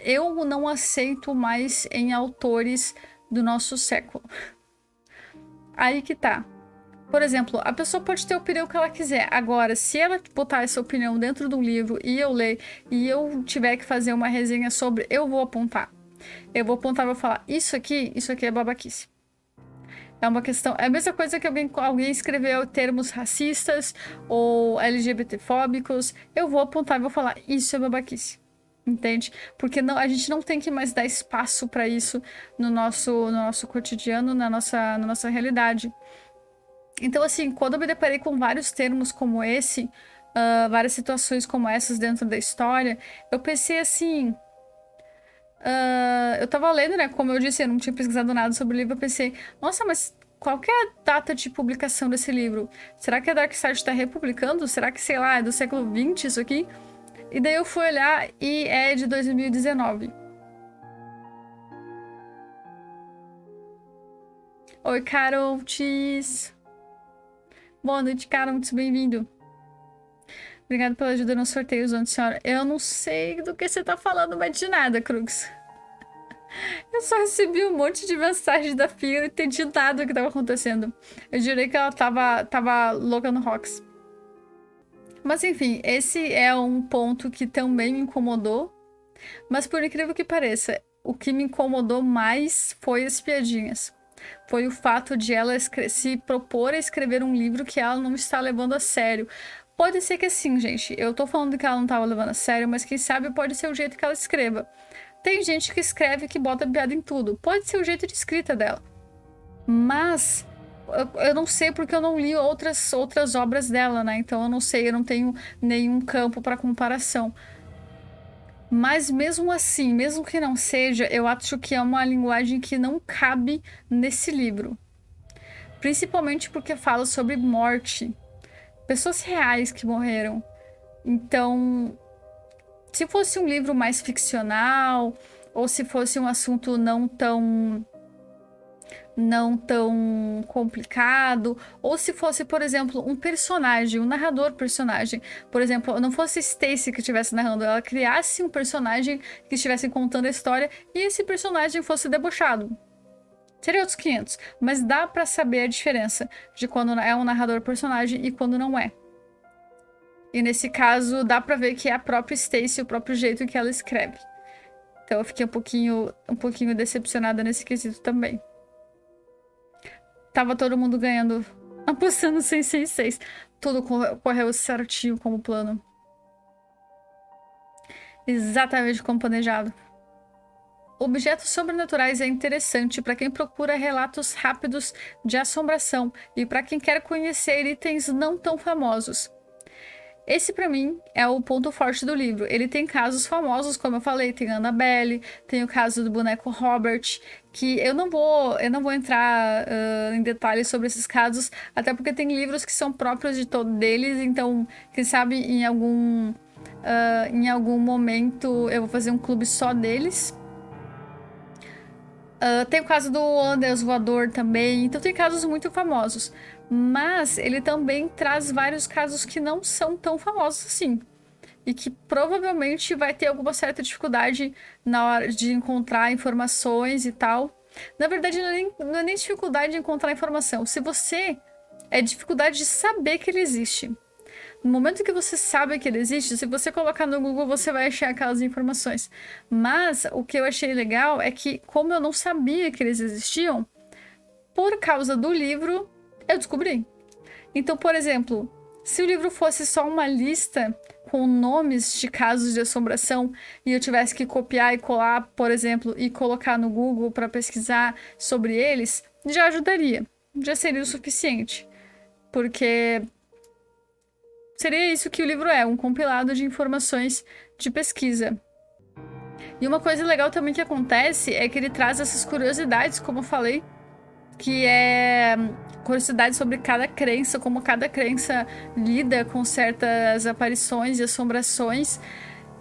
eu não aceito mais em autores do nosso século. Aí que tá. Por exemplo, a pessoa pode ter a opinião que ela quiser. Agora, se ela botar essa opinião dentro de um livro e eu ler e eu tiver que fazer uma resenha sobre, eu vou apontar. Eu vou apontar e vou falar, isso aqui é babaquice. É uma questão... É a mesma coisa que alguém escreveu termos racistas ou LGBTfóbicos. Eu vou apontar e vou falar, isso é babaquice. Entende? Porque a gente não tem que mais dar espaço para isso no nosso cotidiano, na nossa realidade. Então, assim, quando eu me deparei com vários termos como esse, várias situações como essas dentro da história, eu pensei assim... eu tava lendo, né? Como eu disse, eu não tinha pesquisado nada sobre o livro. Eu pensei, nossa, mas qual que é a data de publicação desse livro? Será que a Dark Side tá republicando? Será que, sei lá, é do século XX isso aqui? E daí eu fui olhar e é de 2019. Oi, Carol Tis. Boa noite, Carol. Muito bem-vindo. Obrigada pela ajuda nos sorteios, dona senhora. Eu não sei do que você tá falando, mas de nada, Crux. Eu só recebi um monte de mensagem da Fia e não entendi nada do que tava acontecendo. Eu jurei que ela tava louca no Rox. Mas enfim, esse é um ponto que também me incomodou. Mas por incrível que pareça, o que me incomodou mais foi as piadinhas. Foi o fato de ela se propor a escrever um livro que ela não está levando a sério. Pode ser que assim, gente, eu tô falando que ela não estava levando a sério, mas quem sabe pode ser o jeito que ela escreva. Tem gente que escreve que bota piada em tudo. Pode ser o jeito de escrita dela. Mas eu não sei porque eu não li outras obras dela, né? Então eu não sei, eu não tenho nenhum campo para comparação. Mas mesmo assim, mesmo que não seja, eu acho que é uma linguagem que não cabe nesse livro. Principalmente porque fala sobre morte. Pessoas reais que morreram. Então, se fosse um livro mais ficcional, ou se fosse um assunto não tão complicado, ou se fosse, por exemplo, um personagem, um narrador personagem, por exemplo, não fosse Stacy que estivesse narrando, ela criasse um personagem que estivesse contando a história e esse personagem fosse debochado. Seria outros 500, mas dá pra saber a diferença de quando é um narrador personagem e quando não é. E nesse caso, dá pra ver que é a própria Stacy, o próprio jeito que ela escreve. Então eu fiquei um pouquinho decepcionada nesse quesito também. Tava todo mundo ganhando, apostando 666. Tudo correu certinho como plano. Exatamente como planejado. Objetos sobrenaturais é interessante para quem procura relatos rápidos de assombração e para quem quer conhecer itens não tão famosos. Esse, para mim, é o ponto forte do livro. Ele tem casos famosos, como eu falei, tem Annabelle, tem o caso do boneco Robert, que eu não vou entrar em detalhes sobre esses casos, até porque tem livros que são próprios de todos deles, então, quem sabe em algum momento eu vou fazer um clube só deles. Tem o caso do Anders voador também, então tem casos muito famosos. Mas ele também traz vários casos que não são tão famosos assim. E que provavelmente vai ter alguma certa dificuldade na hora de encontrar informações e tal. Na verdade, não é nem dificuldade de encontrar informação. Se você... É dificuldade de saber que ele existe. No momento que você sabe que ele existe, se você colocar no Google, você vai achar aquelas informações. Mas o que eu achei legal é que, como eu não sabia que eles existiam, por causa do livro, eu descobri. Então, por exemplo, se o livro fosse só uma lista com nomes de casos de assombração e eu tivesse que copiar e colar, por exemplo, e colocar no Google para pesquisar sobre eles, já ajudaria. Já seria o suficiente. Porque seria isso que o livro é, um compilado de informações de pesquisa. E uma coisa legal também que acontece é que ele traz essas curiosidades, como eu falei, que é curiosidade sobre cada crença, como cada crença lida com certas aparições e assombrações.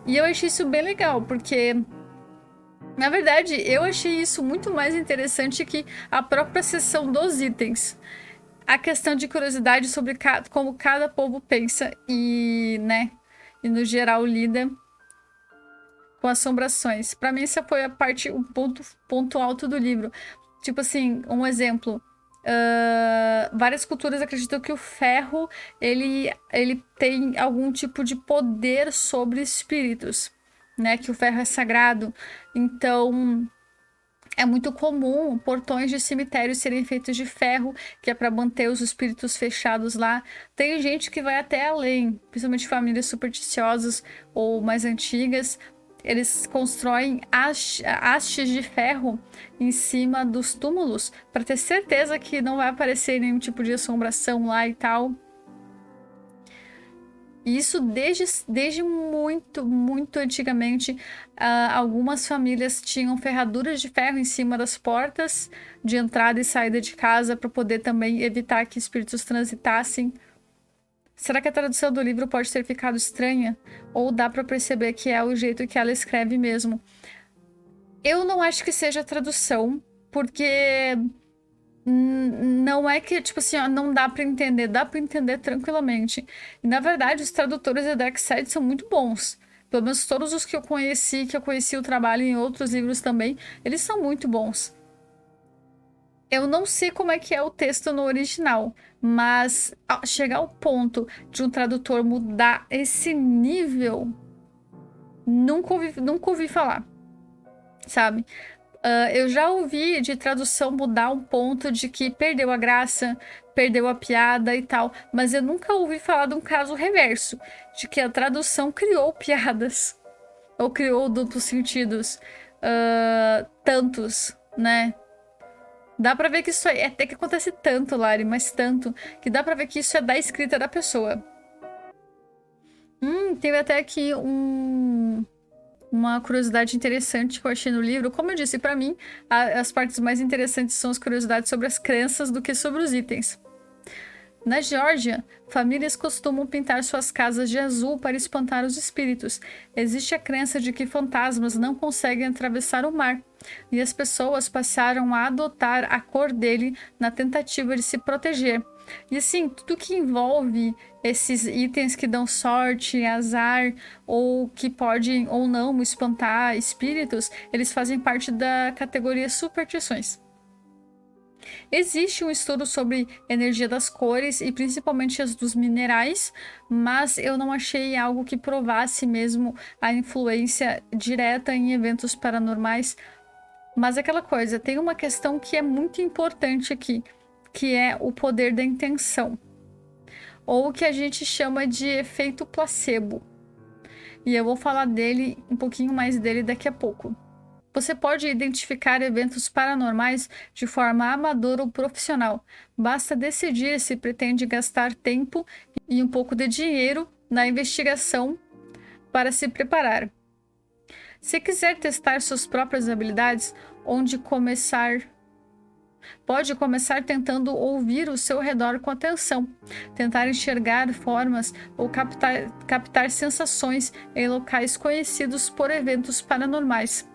E eu achei isso bem legal, porque, na verdade, eu achei isso muito mais interessante que a própria seção dos itens. A questão de curiosidade sobre como cada povo pensa e, né, e no geral lida com assombrações. Pra mim, essa foi o ponto alto do livro. Tipo assim, um exemplo. Várias culturas acreditam que o ferro ele tem algum tipo de poder sobre espíritos, né? Que o ferro é sagrado. Então, é muito comum portões de cemitérios serem feitos de ferro, que é para manter os espíritos fechados lá. Tem gente que vai até além, principalmente famílias supersticiosas ou mais antigas. Eles constroem hastes de ferro em cima dos túmulos para ter certeza que não vai aparecer nenhum tipo de assombração lá e tal. E isso desde muito, muito antigamente, algumas famílias tinham ferraduras de ferro em cima das portas de entrada e saída de casa para poder também evitar que espíritos transitassem. Será que a tradução do livro pode ter ficado estranha? Ou dá para perceber que é o jeito que ela escreve mesmo? Eu não acho que seja a tradução, porque não é que, tipo assim, ó, não dá pra entender, dá pra entender tranquilamente. E, na verdade, os tradutores da Dark Side são muito bons. Pelo menos todos os que eu conheci o trabalho em outros livros também, eles são muito bons. Eu não sei como é que é o texto no original, mas chegar ao ponto de um tradutor mudar esse nível, nunca ouvi falar, sabe? Eu já ouvi de tradução mudar um ponto de que perdeu a graça, perdeu a piada e tal, mas eu nunca ouvi falar de um caso reverso, de que a tradução criou piadas, ou criou duplos sentidos, tantos, né? Dá pra ver que isso é até que acontece tanto, Lari, mas tanto, que dá pra ver que isso é da escrita da pessoa. Teve até aqui uma curiosidade interessante que eu achei no livro. Como eu disse, para mim, as partes mais interessantes são as curiosidades sobre as crenças do que sobre os itens. Na Geórgia, famílias costumam pintar suas casas de azul para espantar os espíritos. Existe a crença de que fantasmas não conseguem atravessar o mar, e as pessoas passaram a adotar a cor dele na tentativa de se proteger. E assim, tudo que envolve esses itens que dão sorte, azar, ou que podem ou não espantar espíritos, eles fazem parte da categoria superstições. Existe um estudo sobre energia das cores e principalmente as dos minerais, mas eu não achei algo que provasse mesmo a influência direta em eventos paranormais. Mas aquela coisa, tem uma questão que é muito importante aqui, que é o poder da intenção, ou o que a gente chama de efeito placebo. E eu vou falar dele, um pouquinho mais dele daqui a pouco. Você pode identificar eventos paranormais de forma amadora ou profissional. Basta decidir se pretende gastar tempo e um pouco de dinheiro na investigação para se preparar. Se quiser testar suas próprias habilidades, pode começar tentando ouvir o seu redor com atenção, tentar enxergar formas ou captar sensações em locais conhecidos por eventos paranormais.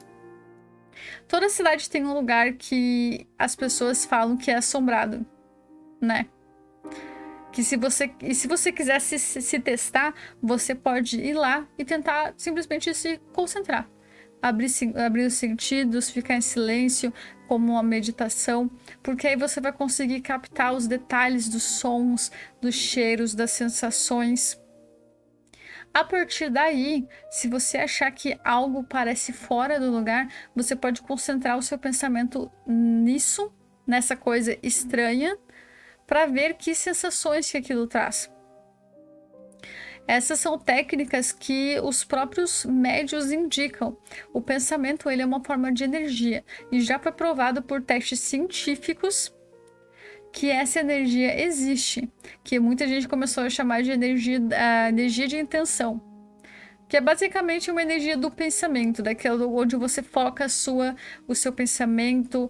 Toda cidade tem um lugar que as pessoas falam que é assombrado, né? Que se você quiser se testar, você pode ir lá e tentar simplesmente se concentrar. Abrir os sentidos, ficar em silêncio, como uma meditação, porque aí você vai conseguir captar os detalhes dos sons, dos cheiros, das sensações. A partir daí, se você achar que algo parece fora do lugar, você pode concentrar o seu pensamento nisso, nessa coisa estranha, para ver que sensações que aquilo traz. Essas são técnicas que os próprios médiuns indicam. O pensamento ele é uma forma de energia e já foi provado por testes científicos que essa energia existe, que muita gente começou a chamar de energia de intenção, que é basicamente uma energia do pensamento, daquela onde você foca o seu pensamento,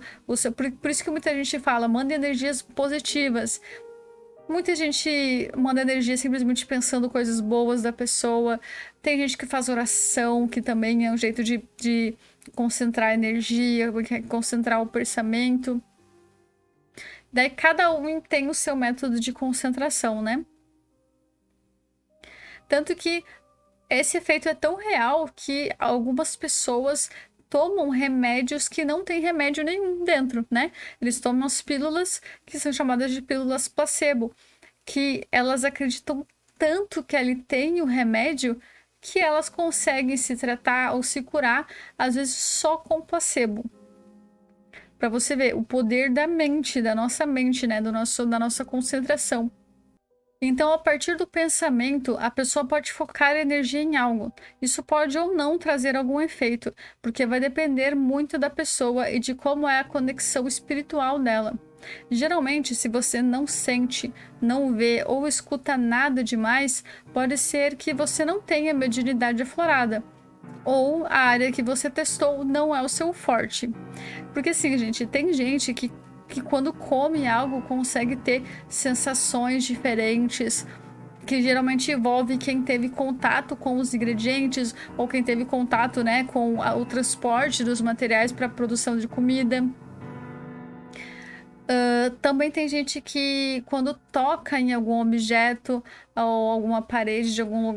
por isso que muita gente fala, manda energias positivas. Muita gente manda energia simplesmente pensando coisas boas da pessoa. Tem gente que faz oração, que também é um jeito de concentrar a energia, concentrar o pensamento. Daí cada um tem o seu método de concentração, né? Tanto que esse efeito é tão real que algumas pessoas tomam remédios que não tem remédio nenhum dentro, né? Eles tomam as pílulas que são chamadas de pílulas placebo, que elas acreditam tanto que ali tem o remédio que elas conseguem se tratar ou se curar, às vezes só com placebo. Para você ver o poder da mente, da nossa mente, né? Da nossa concentração. Então, a partir do pensamento, a pessoa pode focar energia em algo. Isso pode ou não trazer algum efeito, porque vai depender muito da pessoa e de como é a conexão espiritual dela. Geralmente, se você não sente, não vê ou escuta nada demais, pode ser que você não tenha mediunidade aflorada. Ou a área que você testou não é o seu forte. Porque assim, gente, tem gente que quando come algo consegue ter sensações diferentes, que geralmente envolve quem teve contato com os ingredientes ou quem teve contato, né, com o transporte dos materiais para a produção de comida. Também tem gente que quando toca em algum objeto ou alguma parede de algum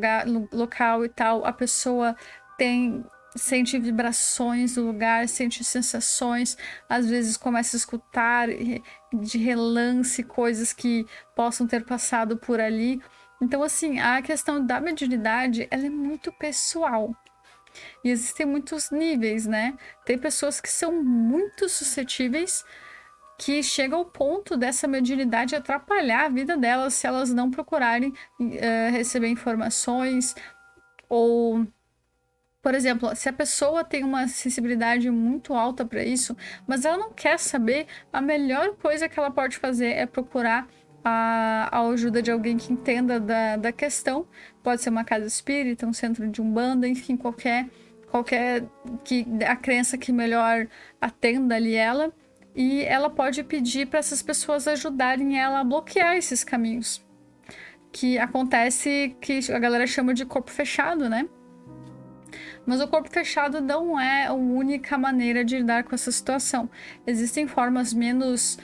local e tal, a pessoa sente vibrações no lugar, sente sensações, às vezes começa a escutar de relance coisas que possam ter passado por ali. Então, assim, a questão da mediunidade, ela é muito pessoal. E existem muitos níveis, né? Tem pessoas que são muito suscetíveis, que chega ao ponto dessa mediunidade atrapalhar a vida delas se elas não procurarem receber informações ou... Por exemplo, se a pessoa tem uma sensibilidade muito alta para isso, mas ela não quer saber, a melhor coisa que ela pode fazer é procurar a ajuda de alguém que entenda da questão. Pode ser uma casa espírita, um centro de umbanda, enfim, qualquer que a crença que melhor atenda ali ela, e ela pode pedir para essas pessoas ajudarem ela a bloquear esses caminhos. Que acontece que a galera chama de corpo fechado, né? Mas o corpo fechado não é a única maneira de lidar com essa situação. Existem formas menos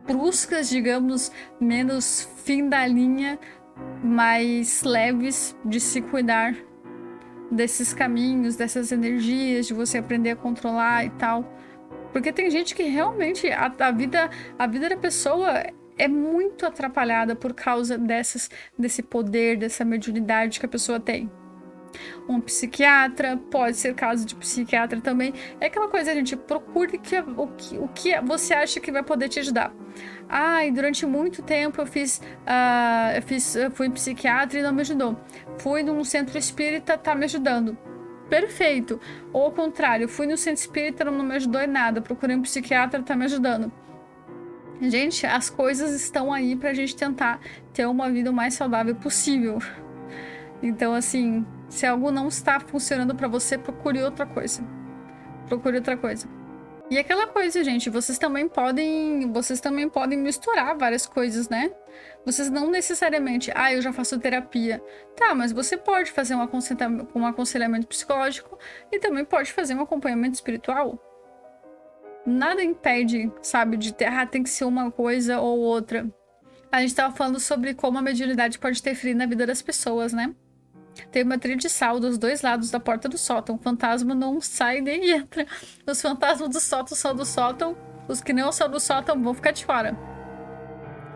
bruscas, digamos, menos fim da linha, mais leves de se cuidar desses caminhos, dessas energias, de você aprender a controlar e tal. Porque tem gente que realmente a vida da pessoa é muito atrapalhada por causa desse poder, dessa mediunidade que a pessoa tem. Um psiquiatra, pode ser caso de psiquiatra também. É aquela coisa, gente, procure o que você acha que vai poder te ajudar. E durante muito tempo eu fui psiquiatra e não me ajudou. Fui num centro espírita, tá me ajudando. Perfeito. Ou ao contrário, fui no centro espírita, não me ajudou em nada. Procurei um psiquiatra, tá me ajudando. Gente, as coisas estão aí pra gente tentar ter uma vida o mais saudável possível. Então, assim, se algo não está funcionando pra você, procure outra coisa. Procure outra coisa. E aquela coisa, gente, vocês também podem misturar várias coisas, né? Vocês não necessariamente, eu já faço terapia. Tá, mas você pode fazer um aconselhamento psicológico e também pode fazer um acompanhamento espiritual. Nada impede, sabe, de ter, tem que ser uma coisa ou outra. A gente tava falando sobre como a mediunidade pode interferir na vida das pessoas, né? Tem uma trilha de sal dos dois lados da porta do sótão. O fantasma não sai nem entra. Os fantasmas do sótão são do sótão. Os que não são do sótão vão ficar de fora.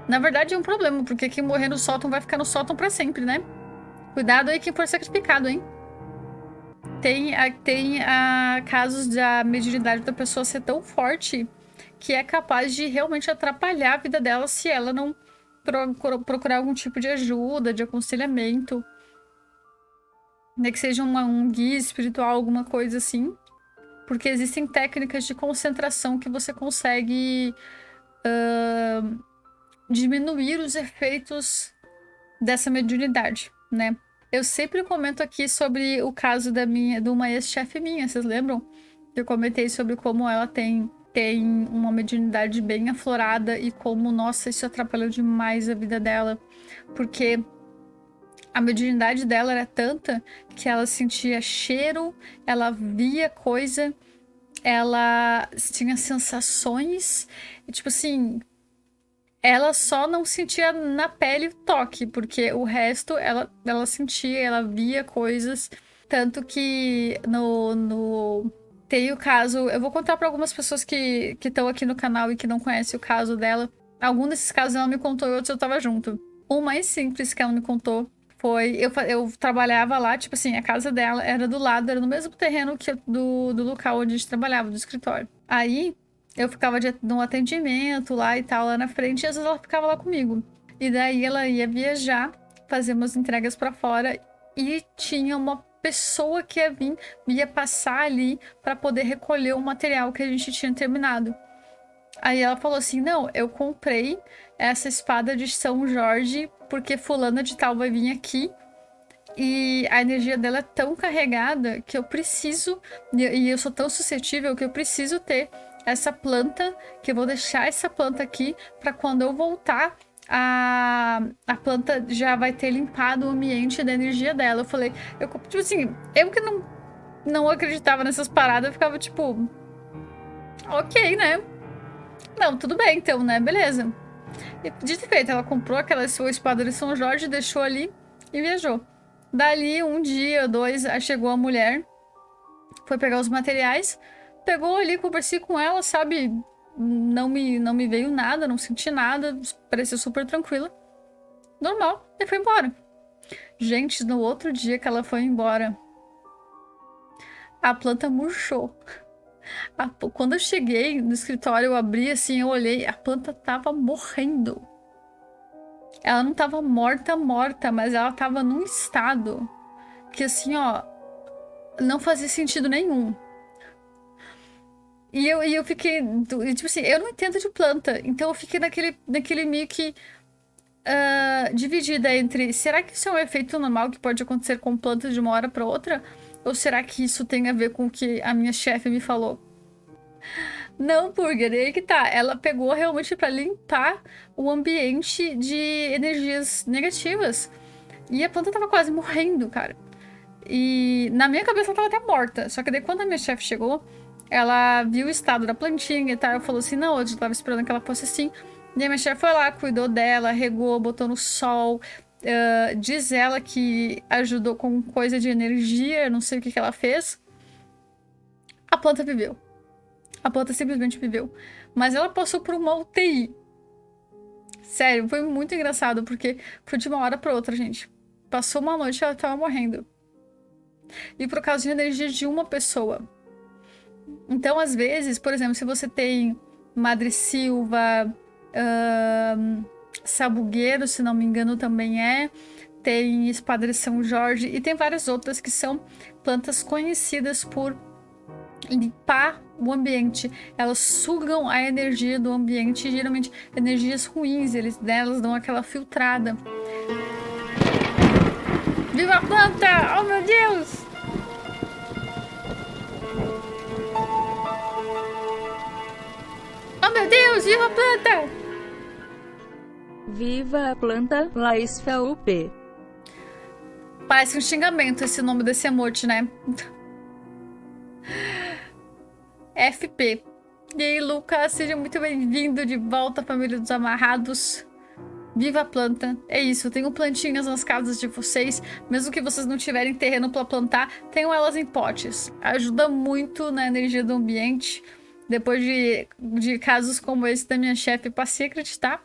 Na verdade é um problema, porque quem morrer no sótão vai ficar no sótão pra sempre, né? Cuidado aí quem for sacrificado, hein? Tem casos da mediunidade da pessoa ser tão forte que é capaz de realmente atrapalhar a vida dela se ela não procurar algum tipo de ajuda, de aconselhamento. Que seja um guia espiritual, alguma coisa assim. Porque existem técnicas de concentração que você consegue diminuir os efeitos dessa mediunidade, né? Eu sempre comento aqui sobre o caso de uma ex-chefe minha, vocês lembram? Eu comentei sobre como ela tem uma mediunidade bem aflorada e como, nossa, isso atrapalhou demais a vida dela. Porque a mediunidade dela era tanta que ela sentia cheiro, ela via coisa, ela tinha sensações, e tipo assim, ela só não sentia na pele o toque, porque o resto ela sentia, ela via coisas. Tanto que tem o caso, eu vou contar para algumas pessoas que estão aqui no canal e que não conhecem o caso dela. Algum desses casos ela me contou e outros eu tava junto. O mais simples que ela me contou foi, eu trabalhava lá, tipo assim, a casa dela era do lado, era no mesmo terreno que do local onde a gente trabalhava, do escritório. Aí, eu ficava no atendimento lá e tal, lá na frente, e às vezes ela ficava lá comigo. E daí ela ia viajar, fazer umas entregas pra fora, e tinha uma pessoa que ia passar ali pra poder recolher o material que a gente tinha terminado. Aí ela falou assim, não, eu comprei essa espada de São Jorge porque fulana de tal vai vir aqui e a energia dela é tão carregada que eu preciso, e eu sou tão suscetível que eu preciso ter essa planta, que eu vou deixar essa planta aqui para quando eu voltar a planta já vai ter limpado o ambiente da energia dela. Eu falei, tipo assim, eu que não acreditava nessas paradas, eu ficava tipo, ok, né? Não, tudo bem então, né? Beleza. E dito e feito, ela comprou aquela sua espada de São Jorge, deixou ali e viajou. Dali, um dia, 2, chegou a mulher, foi pegar os materiais, pegou ali, conversei com ela, sabe? Não me veio nada, não senti nada, parecia super tranquila. Normal, e foi embora. Gente, no outro dia que ela foi embora, a planta murchou. Quando eu cheguei no escritório, eu abri assim, eu olhei, a planta tava morrendo. Ela não tava morta, mas ela tava num estado que assim, ó, não fazia sentido nenhum. E eu fiquei, tipo assim, eu não entendo de planta, então eu fiquei naquele meio que dividida entre, será que isso é um efeito normal que pode acontecer com plantas de uma hora para outra? Ou será que isso tem a ver com o que a minha chefe me falou? Não, Burger, aí que tá. Ela pegou realmente para limpar o ambiente de energias negativas. E a planta tava quase morrendo, cara. E na minha cabeça ela tava até morta. Só que daí quando a minha chefe chegou, ela viu o estado da plantinha e tal. Eu falou assim, não, eu já tava esperando que ela fosse assim. E a minha chefe foi lá, cuidou dela, regou, botou no sol. Diz ela que ajudou com coisa de energia, não sei o que ela fez. A planta viveu. A planta simplesmente viveu. Mas ela passou por uma UTI. Sério, foi muito engraçado, porque foi de uma hora pra outra, gente. Passou uma noite e ela tava morrendo. E por causa de energia de uma pessoa. Então, às vezes, por exemplo, se você tem Madre Silva, Sabugueiro, se não me engano, também tem Espadre São Jorge, e tem várias outras que são plantas conhecidas por limpar o ambiente. Elas sugam a energia do ambiente, geralmente energias ruins, elas dão aquela filtrada. Viva a planta! Oh, meu Deus! Oh, meu Deus! Viva a planta! Viva a planta, Laisfelp. Parece um xingamento esse nome desse emote, né? FP. E aí, Lucas, seja muito bem-vindo de volta à família dos amarrados. Viva a planta. É isso, tenham plantinhas nas casas de vocês. Mesmo que vocês não tiverem terreno para plantar, tenham elas em potes. Ajuda muito na energia do ambiente. Depois de casos como esse da minha chefe, passei a acreditar.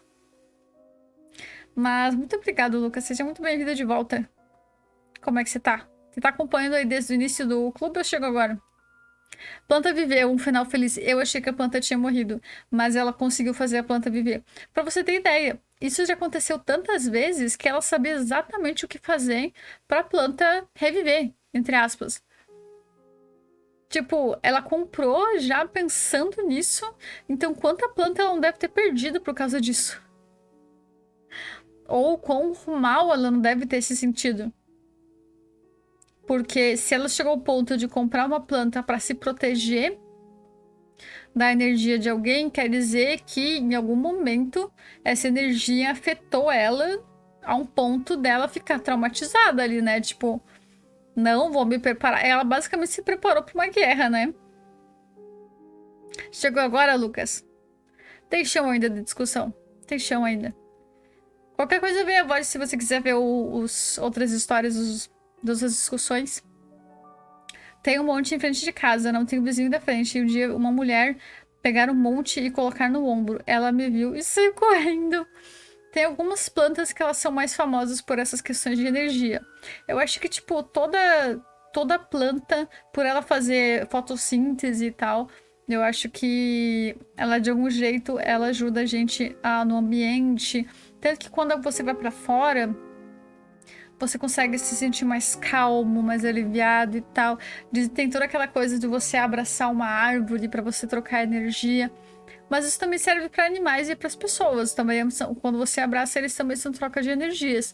Mas muito obrigado, Lucas. Seja muito bem-vindo de volta. Como é que você tá? Você tá acompanhando aí desde o início do clube ou chegou agora? Planta viveu, um final feliz. Eu achei que a planta tinha morrido, mas ela conseguiu fazer a planta viver. Pra você ter ideia, isso já aconteceu tantas vezes que ela sabia exatamente o que fazer pra planta reviver, entre aspas. Tipo, ela comprou já pensando nisso, então quanta planta ela não deve ter perdido por causa disso? Ou quão mal ela não deve ter se sentido? Porque se ela chegou ao ponto de comprar uma planta para se proteger da energia de alguém, quer dizer que em algum momento essa energia afetou ela a um ponto dela ficar traumatizada ali, né? Tipo, não vou me preparar. Ela basicamente se preparou para uma guerra, né? Chegou agora, Lucas? Tem chão ainda de discussão. Tem chão ainda. Qualquer coisa, vem a voz se você quiser ver os outras histórias das discussões. Tem um monte em frente de casa, não tem o vizinho da frente. E um dia uma mulher pegar um monte e colocar no ombro. Ela me viu e saiu correndo. Tem algumas plantas que elas são mais famosas por essas questões de energia. Eu acho que, tipo, toda planta, por ela fazer fotossíntese e tal, eu acho que ela, de algum jeito, ela ajuda a gente no ambiente. Tanto que quando você vai pra fora, você consegue se sentir mais calmo, mais aliviado e tal. Tem toda aquela coisa de você abraçar uma árvore para você trocar energia. Mas isso também serve para animais e para as pessoas. Também quando você abraça, eles também são troca de energias.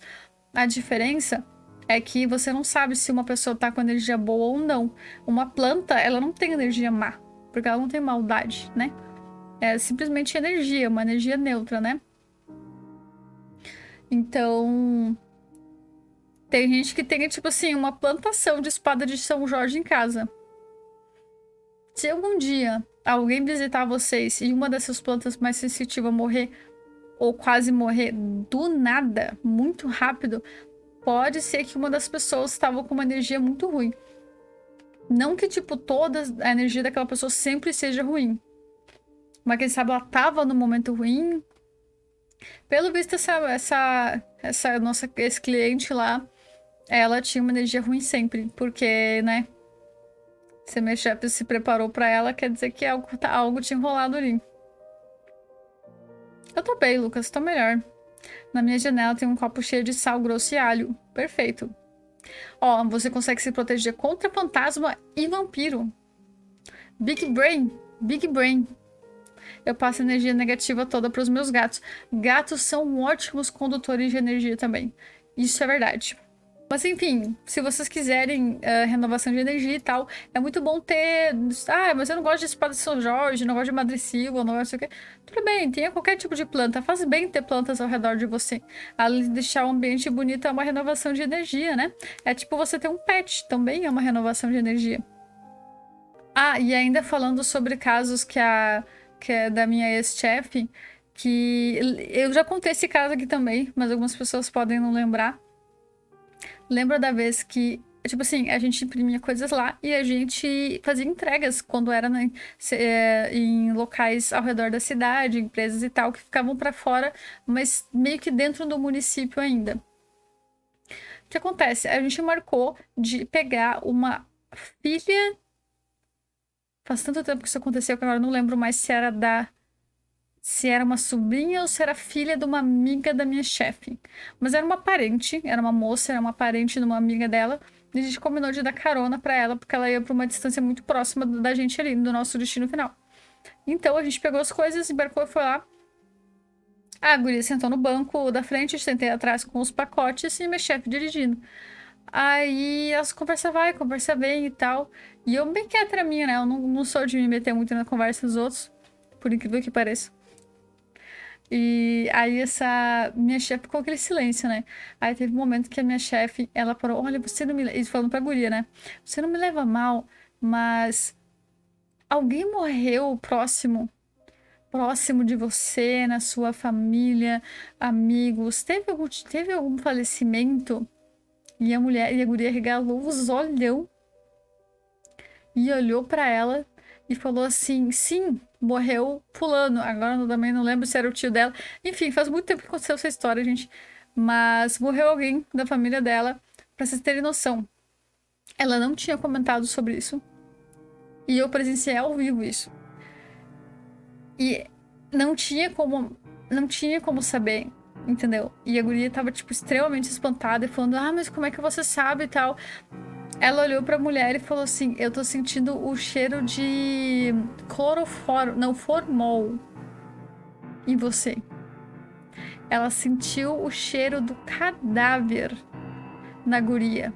A diferença é que você não sabe se uma pessoa tá com energia boa ou não. Uma planta, ela não tem energia má, porque ela não tem maldade, né? É simplesmente energia, uma energia neutra, né? Então, tem gente que tem, tipo assim, uma plantação de espada de São Jorge em casa. Se algum dia alguém visitar vocês e uma dessas plantas mais sensitivas morrer, ou quase morrer do nada, muito rápido, pode ser que uma das pessoas estava com uma energia muito ruim. Não que, tipo, toda a energia daquela pessoa sempre seja ruim. Mas quem sabe ela tava no momento ruim. Pelo visto, esse cliente lá, ela tinha uma energia ruim sempre, porque, né? Se a minha chefe se preparou pra ela, quer dizer que algo tinha enrolado ali. Eu tô bem, Lucas, tô melhor. Na minha janela tem um copo cheio de sal grosso e alho. Perfeito. Ó, você consegue se proteger contra fantasma e vampiro. Big Brain. Big Brain. eu passo a energia negativa toda para os meus gatos. Gatos são ótimos condutores de energia também. Isso é verdade. Mas enfim, se vocês quiserem renovação de energia e tal, é muito bom ter... Ah, mas eu não gosto de espada de São Jorge, não gosto de madressilva, não gosto de... Tudo bem, tenha qualquer tipo de planta. Faz bem ter plantas ao redor de você. Além de deixar o ambiente bonito, é uma renovação de energia, né? É tipo você ter um pet, também é uma renovação de energia. Ah, e ainda falando sobre casos que é da minha ex-chefe, que eu já contei esse caso aqui também, mas algumas pessoas podem não lembrar. Lembra da vez que, tipo assim, a gente imprimia coisas lá e a gente fazia entregas quando era em locais ao redor da cidade, empresas e tal, que ficavam para fora, mas meio que dentro do município ainda. O que acontece? A gente marcou de pegar uma filha. Faz tanto tempo que isso aconteceu que agora eu não lembro mais se era uma sobrinha ou se era filha de uma amiga da minha chefe. Mas era uma parente, era uma moça, era uma parente de uma amiga dela. E a gente combinou de dar carona pra ela, porque ela ia pra uma distância muito próxima da gente ali, do nosso destino final. Então a gente pegou as coisas, embarcou e foi lá. A guria sentou no banco da frente, eu sentei atrás com os pacotes e minha chefe dirigindo. Aí as conversa vai, conversa bem e tal. E eu bem quieta minha, né? Eu não sou de me meter muito na conversa dos outros, por incrível que pareça. E aí essa minha chefe ficou aquele silêncio, né? Aí teve um momento que a minha chefe, ela parou, olha, você não me... Eles falando pra guria, né? Você não me leva mal, mas alguém morreu próximo de você, na sua família, amigos, teve algum falecimento? E a guria regalou os olhão e olhou pra ela e falou assim, sim, morreu fulano. Agora eu também não lembro se era o tio dela. Enfim, faz muito tempo que aconteceu essa história, gente. Mas morreu alguém da família dela, pra vocês terem noção. Ela não tinha comentado sobre isso. E eu presenciei ao vivo isso. E não tinha como saber, entendeu? E a guria tava, tipo, extremamente espantada e falando, ah, mas como é que você sabe e tal? Ela olhou pra mulher e falou assim, eu tô sentindo o cheiro de formol em você. Ela sentiu o cheiro do cadáver na guria.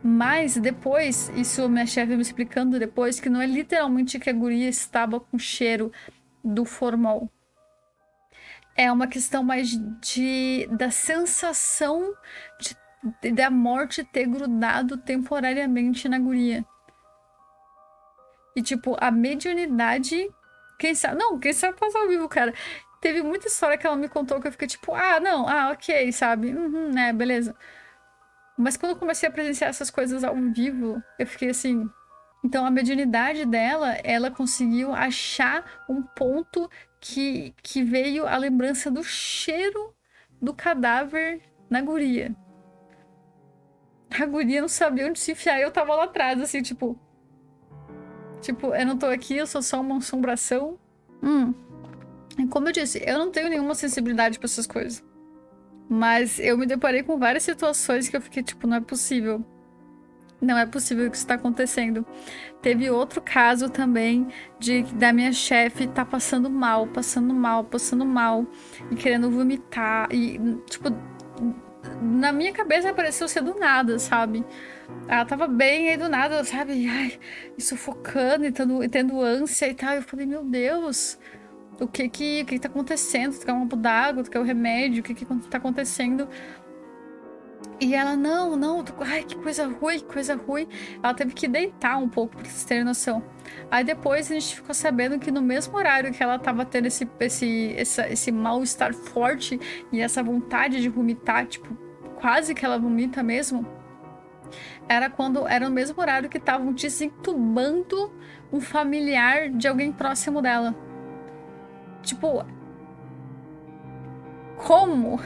Mas depois, isso minha chefe me explicando depois, que não é literalmente que a guria estava com cheiro do formol. É uma questão mais da sensação da morte ter grudado temporariamente na guria. E, tipo, a mediunidade... Quem sabe passar ao vivo, cara. Teve muita história que ela me contou que eu fiquei tipo, ah, não, ah, ok, sabe? Né, beleza. Mas quando eu comecei a presenciar essas coisas ao vivo, eu fiquei assim... Então, a mediunidade dela, ela conseguiu achar um ponto que veio a lembrança do cheiro do cadáver na guria. A guria não sabia onde se enfiar e eu tava lá atrás, assim, tipo... Tipo, eu não tô aqui, eu sou só uma assombração. E como eu disse, eu não tenho nenhuma sensibilidade pra essas coisas. Mas eu me deparei com várias situações que eu fiquei, tipo, não é possível. Não é possível que isso tá acontecendo. Teve outro caso também da minha chefe tá passando mal e querendo vomitar. E, tipo, na minha cabeça pareceu ser do nada, sabe? Ela tava bem aí do nada, sabe? Ai, e sufocando e tendo ânsia e tal. Eu falei, meu Deus, o que tá acontecendo? Tu quer um copo d'água? Tu quer o remédio? O que tá acontecendo? E ela, não, ai, que coisa ruim. Ela teve que deitar um pouco, pra vocês terem noção. Aí depois a gente ficou sabendo que no mesmo horário que ela tava tendo esse mal-estar forte e essa vontade de vomitar, tipo, quase que ela vomita mesmo, era no mesmo horário que estavam desentubando um familiar de alguém próximo dela. Tipo, como?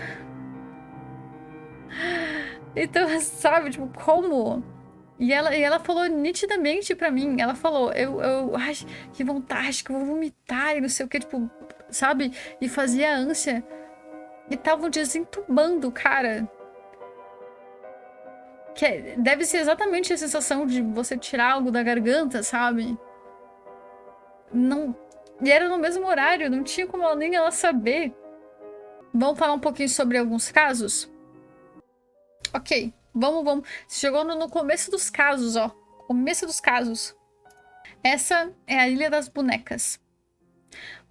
Então, sabe, tipo, como? E ela falou nitidamente pra mim, ela falou, ai, que vontade, que eu vou vomitar e não sei o que, tipo, sabe? E fazia ânsia. E estavam desentubando, cara. Deve ser exatamente a sensação de você tirar algo da garganta, sabe? Não... E era no mesmo horário, não tinha como nem ela saber. Vamos falar um pouquinho sobre alguns casos? Ok, vamos. Você chegou no começo dos casos, ó. Começo dos casos. Essa é a Ilha das Bonecas.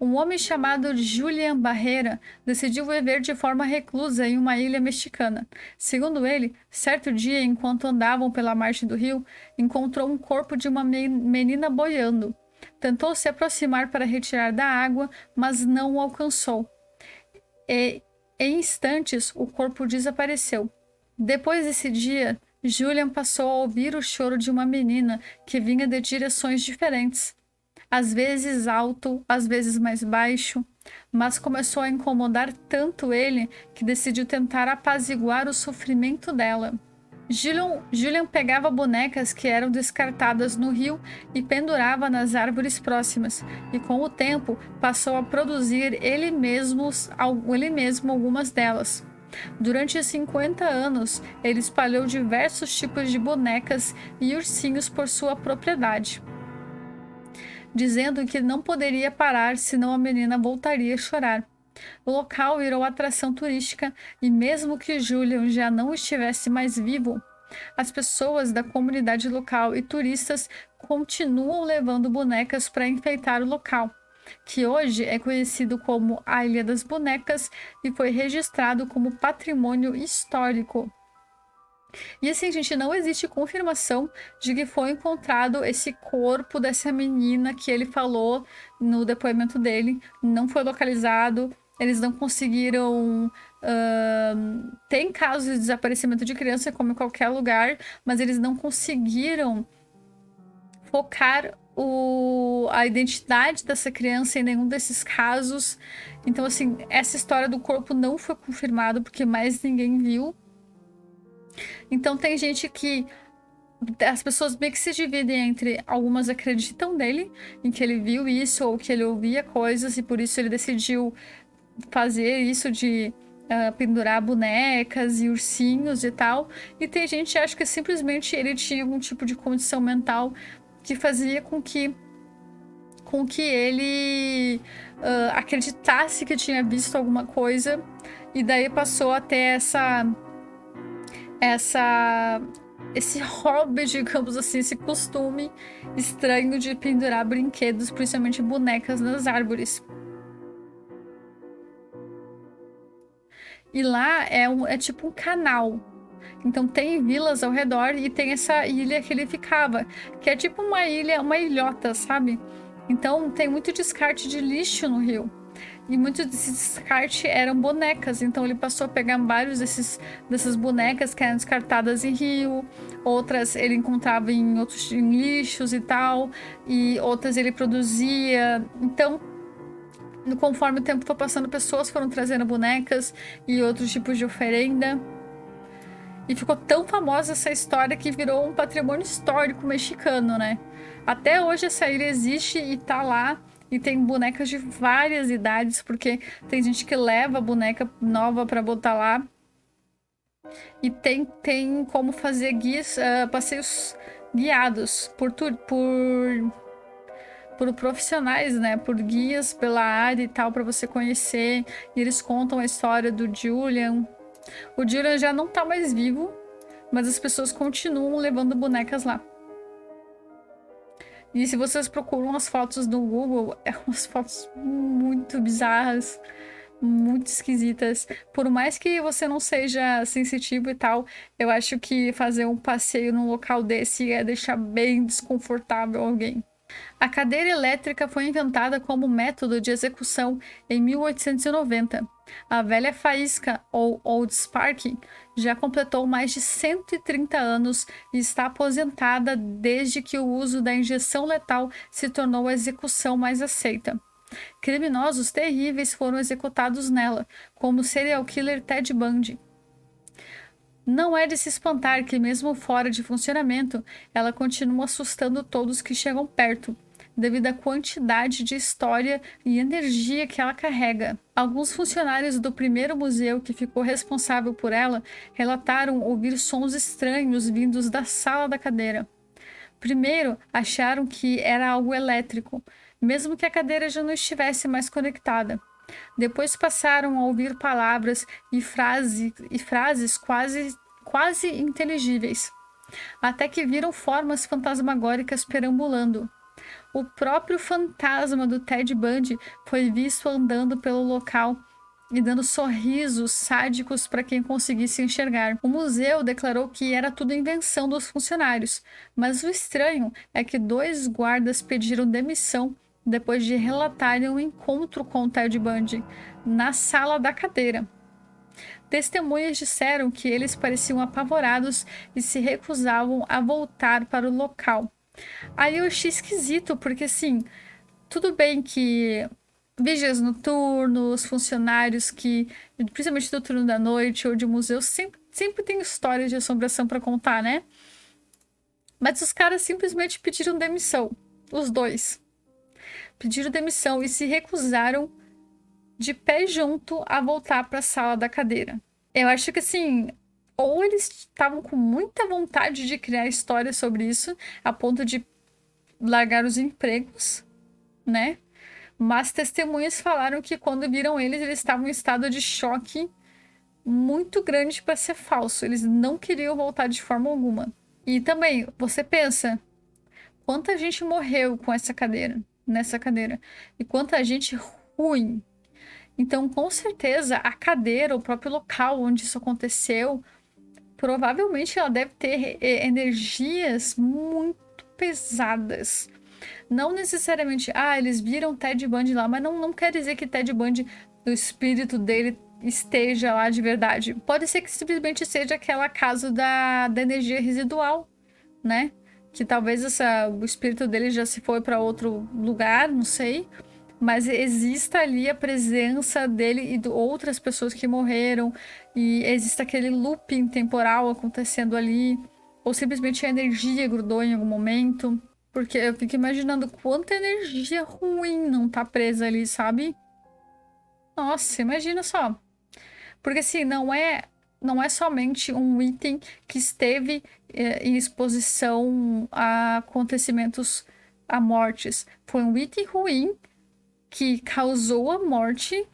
Um homem chamado Julian Barrera decidiu viver de forma reclusa em uma ilha mexicana. Segundo ele, certo dia, enquanto andavam pela margem do rio, encontrou um corpo de uma menina boiando. Tentou se aproximar para retirar da água, mas não o alcançou. E, em instantes, o corpo desapareceu. Depois desse dia, Julian passou a ouvir o choro de uma menina que vinha de direções diferentes. Às vezes alto, às vezes mais baixo, mas começou a incomodar tanto ele que decidiu tentar apaziguar o sofrimento dela. Julian pegava bonecas que eram descartadas no rio e pendurava nas árvores próximas, e com o tempo passou a produzir ele mesmo algumas delas. Durante 50 anos, ele espalhou diversos tipos de bonecas e ursinhos por sua propriedade, dizendo que não poderia parar senão a menina voltaria a chorar. O local virou atração turística e mesmo que Julian já não estivesse mais vivo, as pessoas da comunidade local e turistas continuam levando bonecas para enfeitar o local, que hoje é conhecido como a Ilha das Bonecas e foi registrado como patrimônio histórico. E assim, gente, não existe confirmação de que foi encontrado esse corpo dessa menina que ele falou no depoimento dele. Não foi localizado, eles não conseguiram. Tem casos de desaparecimento de criança, como em qualquer lugar, mas eles não conseguiram focar a identidade dessa criança em nenhum desses casos. Então, assim, essa história do corpo não foi confirmada porque mais ninguém viu. Então tem gente que as pessoas meio que se dividem entre algumas acreditam nele, em que ele viu isso ou que ele ouvia coisas e por isso ele decidiu fazer isso de pendurar bonecas e ursinhos e tal. E tem gente que acha que simplesmente ele tinha algum tipo de condição mental que fazia com que ele acreditasse que tinha visto alguma coisa e daí passou a ter esse hobby, digamos assim, esse costume estranho de pendurar brinquedos, principalmente bonecas, nas árvores. E lá é tipo um canal. Então tem vilas ao redor e tem essa ilha que ele ficava, que é tipo uma ilha, uma ilhota, sabe? Então tem muito descarte de lixo no rio. E muito desse descarte eram bonecas, então ele passou a pegar vários dessas bonecas que eram descartadas em rio, outras ele encontrava em lixos e tal, e outras ele produzia. Então, conforme o tempo foi passando, pessoas foram trazendo bonecas e outros tipos de oferenda. E ficou tão famosa essa história que virou um patrimônio histórico mexicano, né? Até hoje essa ilha existe e tá lá. E tem bonecas de várias idades, porque tem gente que leva boneca nova para botar lá. E tem como fazer passeios guiados por profissionais, né? Por guias pela área e tal, para você conhecer. E eles contam a história do Julian. O Julian já não tá mais vivo, mas as pessoas continuam levando bonecas lá. E se vocês procuram as fotos no Google, é umas fotos muito bizarras, muito esquisitas. Por mais que você não seja sensitivo e tal, eu acho que fazer um passeio num local desse ia deixar bem desconfortável alguém. A cadeira elétrica foi inventada como método de execução em 1890. A velha faísca, ou Old Sparky, já completou mais de 130 anos e está aposentada desde que o uso da injeção letal se tornou a execução mais aceita. Criminosos terríveis foram executados nela, como o serial killer Ted Bundy. Não é de se espantar que, mesmo fora de funcionamento, ela continua assustando todos que chegam perto, devido à quantidade de história e energia que ela carrega. Alguns funcionários do primeiro museu que ficou responsável por ela relataram ouvir sons estranhos vindos da sala da cadeira. Primeiro, acharam que era algo elétrico, mesmo que a cadeira já não estivesse mais conectada. Depois passaram a ouvir palavras e frases quase inteligíveis, até que viram formas fantasmagóricas perambulando. O próprio fantasma do Ted Bundy foi visto andando pelo local e dando sorrisos sádicos para quem conseguisse enxergar. O museu declarou que era tudo invenção dos funcionários, mas o estranho é que 2 guardas pediram demissão depois de relatarem um encontro com o Ted Bundy na sala da cadeira. Testemunhas disseram que eles pareciam apavorados e se recusavam a voltar para o local. Aí eu achei esquisito, porque assim, tudo bem que vigias noturnos, funcionários que, principalmente do turno da noite ou de museu, sempre tem histórias de assombração para contar, né? Mas os caras simplesmente pediram demissão, os 2. Pediram demissão e se recusaram de pé junto a voltar para a sala da cadeira. Eu acho que assim, ou eles estavam com muita vontade de criar histórias sobre isso, a ponto de largar os empregos, né? Mas testemunhas falaram que quando viram eles estavam em estado de choque muito grande para ser falso. Eles não queriam voltar de forma alguma. E também, você pensa, quanta gente morreu com nessa cadeira, e quanta gente ruim. Então, com certeza, a cadeira, o próprio local onde isso aconteceu, provavelmente ela deve ter energias muito pesadas. Não necessariamente, eles viram Ted Bundy lá, mas não quer dizer que Ted Bundy, o espírito dele, esteja lá de verdade. Pode ser que simplesmente seja aquela casa da energia residual, né? Que talvez o espírito dele já se foi para outro lugar, não sei. Mas exista ali a presença dele e de outras pessoas que morreram, e existe aquele looping temporal acontecendo ali, ou simplesmente a energia grudou em algum momento, porque eu fico imaginando quanta energia ruim não tá presa ali, sabe? Nossa, imagina só. Porque assim, não é somente um item que esteve em exposição a acontecimentos, a mortes. Foi um item ruim que causou a morte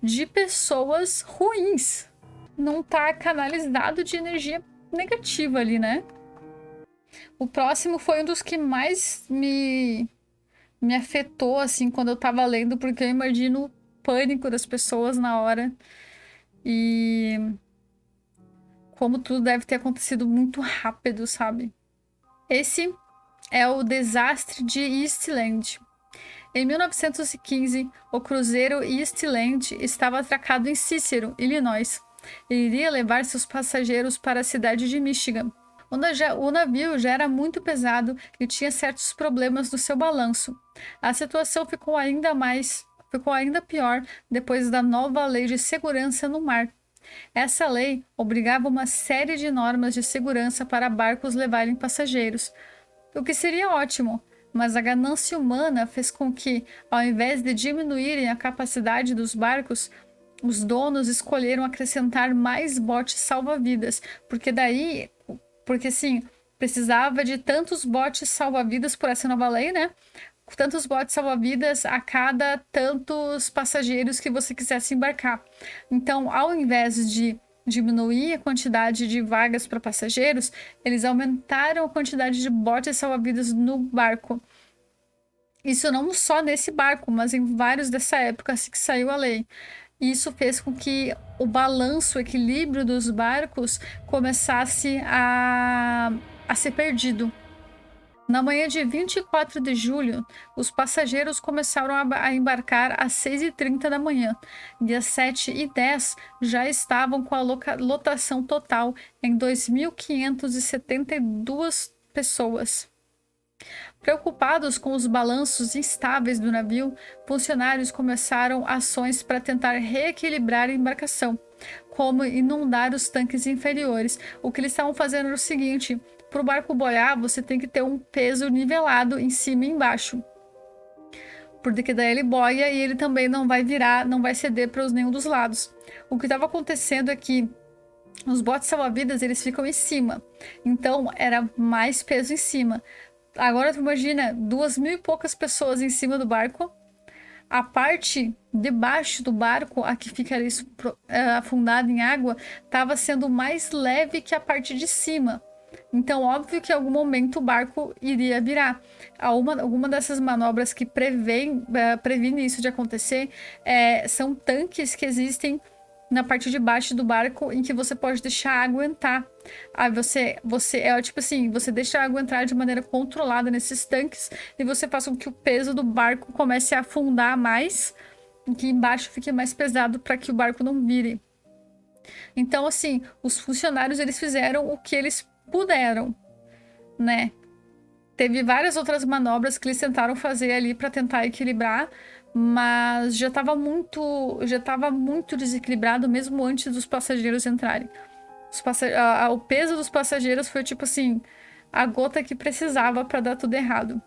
de pessoas ruins. Não tá canalizado de energia negativa ali, né? O próximo foi um dos que mais me afetou, assim, quando eu tava lendo, porque eu imagino o pânico das pessoas na hora. E como tudo deve ter acontecido muito rápido, sabe? Esse é o desastre de Eastland. Em 1915, o cruzeiro Eastland estava atracado em Cícero, Illinois. Ele iria levar seus passageiros para a cidade de Michigan. O navio já era muito pesado e tinha certos problemas no seu balanço. A situação ficou ainda pior depois da nova lei de segurança no mar. Essa lei obrigava uma série de normas de segurança para barcos levarem passageiros, o que seria ótimo. Mas a ganância humana fez com que, ao invés de diminuírem a capacidade dos barcos, os donos escolheram acrescentar mais botes salva-vidas, porque assim, precisava de tantos botes salva-vidas por essa nova lei, né? Tantos botes salva-vidas a cada tantos passageiros que você quisesse embarcar. Então, ao invés de diminuir a quantidade de vagas para passageiros, eles aumentaram a quantidade de botes salva-vidas no barco. Isso não só nesse barco, mas em vários dessa época, assim que saiu a lei. Isso fez com que o balanço, o equilíbrio dos barcos começasse a ser perdido. Na manhã de 24 de julho, os passageiros começaram a embarcar às 6h30 da manhã, e às 7h10 já estavam com a lotação total em 2.572 pessoas. Preocupados com os balanços instáveis do navio, funcionários começaram ações para tentar reequilibrar a embarcação, como inundar os tanques inferiores. O que eles estavam fazendo era o seguinte: para o barco boiar, você tem que ter um peso nivelado em cima e embaixo, porque daí ele boia e ele também não vai ceder para nenhum dos lados. O que estava acontecendo é que os botes salva-vidas eles ficam em cima, então era mais peso em cima. Agora tu imagina 2.000 e poucas pessoas em cima do barco. A parte de baixo do barco, a que fica ali afundada em água, estava sendo mais leve que a parte de cima. Então, óbvio que em algum momento o barco iria virar. Alguma dessas manobras que previne isso de acontecer são tanques que existem na parte de baixo do barco em que você pode deixar a água entrar. Aí tipo assim, você deixa a água entrar de maneira controlada nesses tanques e você faz com que o peso do barco comece a afundar mais e que embaixo fique mais pesado para que o barco não vire. Então, assim, os funcionários eles fizeram o que eles puderam, né? Teve várias outras manobras que eles tentaram fazer ali para tentar equilibrar, mas já estava muito desequilibrado mesmo antes dos passageiros entrarem. O peso dos passageiros foi tipo assim, a gota que precisava para dar tudo errado.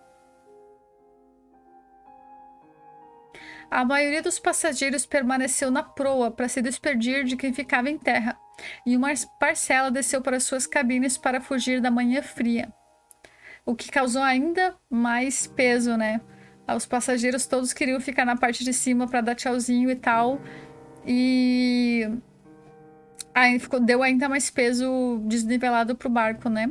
A maioria dos passageiros permaneceu na proa para se despedir de quem ficava em terra, e uma parcela desceu para suas cabines para fugir da manhã fria. O que causou ainda mais peso, né? Os passageiros todos queriam ficar na parte de cima para dar tchauzinho e tal. E aí deu ainda mais peso desnivelado pro barco, né?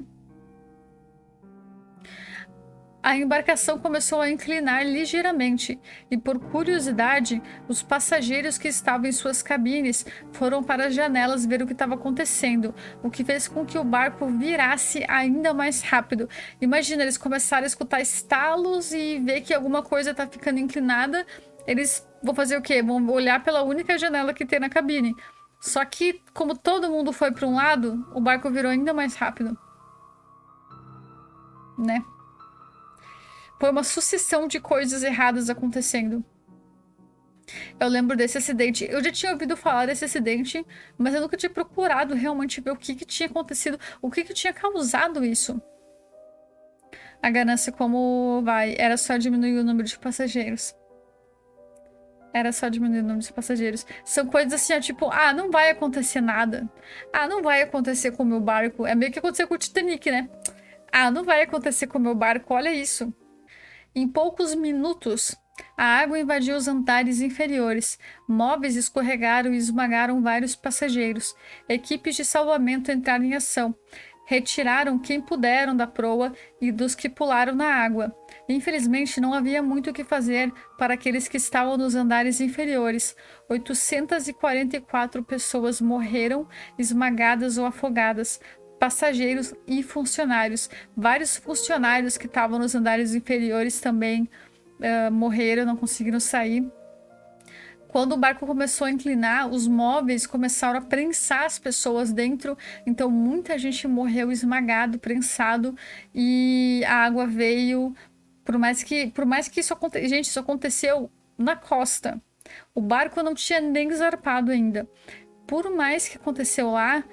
A embarcação começou a inclinar ligeiramente e, por curiosidade, os passageiros que estavam em suas cabines foram para as janelas ver o que estava acontecendo, o que fez com que o barco virasse ainda mais rápido. Imagina, eles começaram a escutar estalos e ver que alguma coisa está ficando inclinada. Eles vão fazer o quê? Vão olhar pela única janela que tem na cabine. Só que, como todo mundo foi para um lado, o barco virou ainda mais rápido, né? Foi uma sucessão de coisas erradas acontecendo. Eu lembro desse acidente. Eu já tinha ouvido falar desse acidente, mas eu nunca tinha procurado realmente ver o que tinha acontecido, o que tinha causado isso. A ganância como vai, era só diminuir o número de passageiros. Era só diminuir o número de passageiros. São coisas assim, ó, tipo, não vai acontecer nada. Não vai acontecer com o meu barco. É meio que aconteceu com o Titanic, né? Não vai acontecer com o meu barco, olha isso. Em poucos minutos, a água invadiu os andares inferiores. Móveis escorregaram e esmagaram vários passageiros. Equipes de salvamento entraram em ação. Retiraram quem puderam da proa e dos que pularam na água. Infelizmente, não havia muito o que fazer para aqueles que estavam nos andares inferiores. 844 pessoas morreram, esmagadas ou afogadas. Passageiros e funcionários. Vários funcionários que estavam nos andares inferiores também morreram, não conseguiram sair. Quando o barco começou a inclinar, os móveis começaram a prensar as pessoas dentro, então muita gente morreu esmagado, prensado, e a água veio. Por mais que isso aconteceu, gente, isso aconteceu na costa. O barco não tinha nem zarpado ainda. Por mais que aconteceu lá,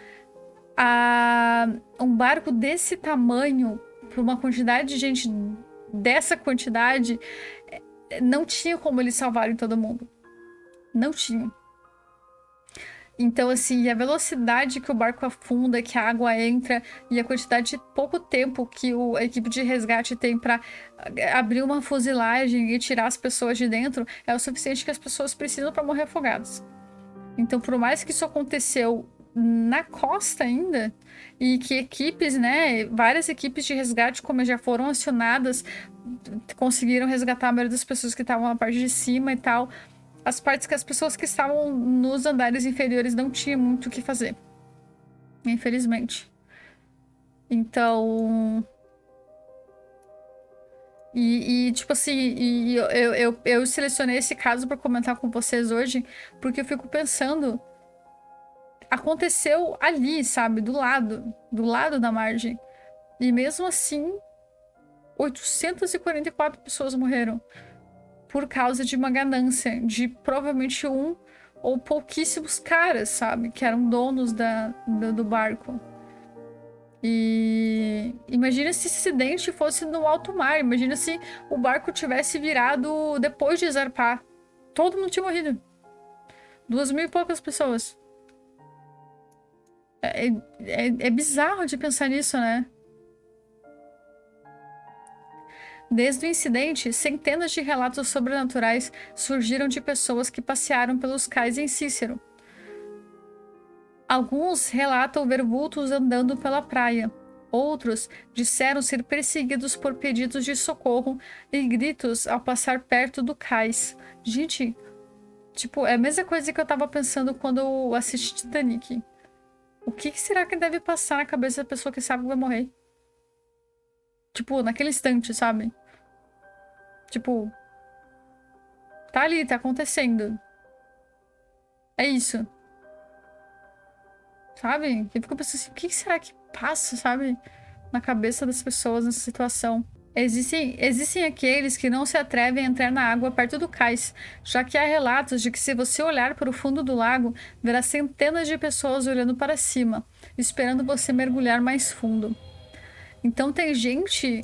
um barco desse tamanho, para uma quantidade de gente dessa quantidade, não tinha como eles salvarem todo mundo. Não tinha. Então, assim, a velocidade que o barco afunda, que a água entra, e a quantidade de pouco tempo que a equipe de resgate tem para abrir uma fuselagem e tirar as pessoas de dentro, é o suficiente que as pessoas precisam para morrer afogadas. Então, por mais que isso aconteceu na costa ainda, e que equipes, né, várias equipes de resgate, como já foram acionadas, conseguiram resgatar a maioria das pessoas que estavam na parte de cima e tal, as partes que as pessoas que estavam nos andares inferiores não tinham muito o que fazer, infelizmente. Então, tipo assim, eu selecionei esse caso para comentar com vocês hoje, porque eu fico pensando, aconteceu ali, sabe, do lado da margem, e mesmo assim 844 pessoas morreram por causa de uma ganância de provavelmente um ou pouquíssimos caras, sabe, que eram donos do barco. E imagina se esse acidente fosse no alto mar, imagina se o barco tivesse virado depois de zarpar. Todo mundo tinha morrido. 2.000 e poucas pessoas. É bizarro de pensar nisso, né? Desde o incidente, centenas de relatos sobrenaturais surgiram de pessoas que passearam pelos cais em Cícero. Alguns relatam ver vultos andando pela praia. Outros disseram ser perseguidos por pedidos de socorro e gritos ao passar perto do cais. Gente, tipo, é a mesma coisa que eu tava pensando quando eu assisti Titanic. O que será que deve passar na cabeça da pessoa que sabe que vai morrer? Tipo, naquele instante, sabe? Tipo, tá ali, tá acontecendo. É isso. Sabe? Eu fico pensando assim, o que será que passa, sabe? Na cabeça das pessoas nessa situação. Existem aqueles que não se atrevem a entrar na água perto do cais, já que há relatos de que se você olhar para o fundo do lago, verá centenas de pessoas olhando para cima, esperando você mergulhar mais fundo. Então tem gente,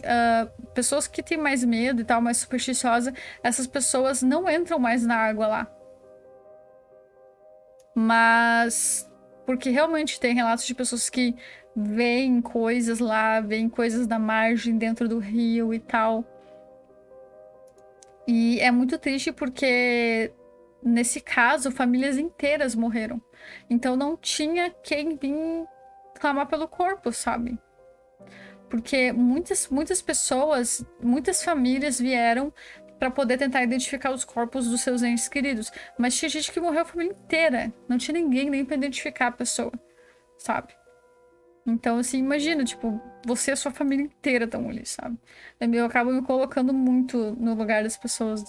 pessoas que têm mais medo e tal, mais supersticiosa, essas pessoas não entram mais na água lá. Mas porque realmente tem relatos de pessoas que veem coisas lá, veem coisas da margem dentro do rio e tal. E é muito triste porque nesse caso famílias inteiras morreram. Então não tinha quem vir clamar pelo corpo, sabe? Porque muitas pessoas, muitas famílias vieram para poder tentar identificar os corpos dos seus entes queridos. Mas tinha gente que morreu a família inteira. Não tinha ninguém nem para identificar a pessoa, sabe? Então, assim, imagina, tipo, você e a sua família inteira estão ali, sabe? Eu acabo me colocando muito no lugar das pessoas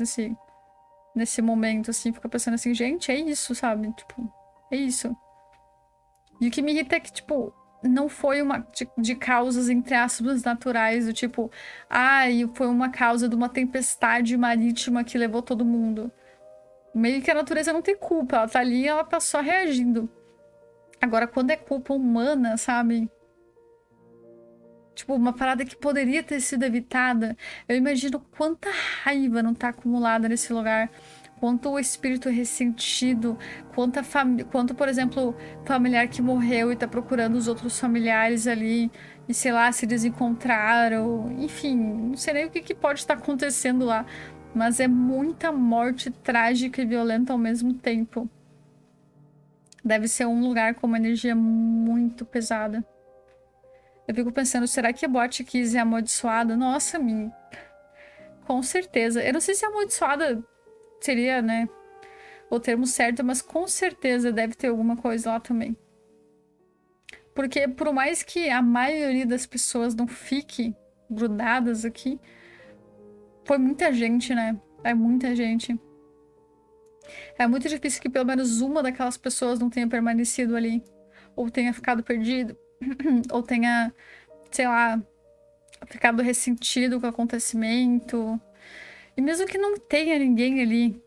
nesse momento, assim. Fico pensando assim, gente, é isso, sabe? Tipo, é isso. E o que me irrita é que, tipo, não foi uma de causas, entre aspas, naturais, do tipo, foi uma causa de uma tempestade marítima que levou todo mundo. Meio que a natureza não tem culpa, ela tá ali e ela tá só reagindo. Agora, quando é culpa humana, sabe? Tipo, uma parada que poderia ter sido evitada, eu imagino quanta raiva não tá acumulada nesse lugar. Quanto o espírito ressentido, quanto, por exemplo, familiar que morreu e tá procurando os outros familiares ali, e sei lá, se desencontraram, enfim, não sei nem o que pode estar acontecendo lá, mas é muita morte trágica e violenta ao mesmo tempo. Deve ser um lugar com uma energia muito pesada. Eu fico pensando, será que a Boate Kiss é amaldiçoada? Nossa, com certeza. Eu não sei se amaldiçoada seria, né, o termo certo, mas com certeza deve ter alguma coisa lá também. Porque por mais que a maioria das pessoas não fique grudadas aqui, foi muita gente, né? É muita gente. É muito difícil que pelo menos uma daquelas pessoas não tenha permanecido ali. Ou tenha ficado perdido. Ou tenha, sei lá, ficado ressentido com o acontecimento. E mesmo que não tenha ninguém ali,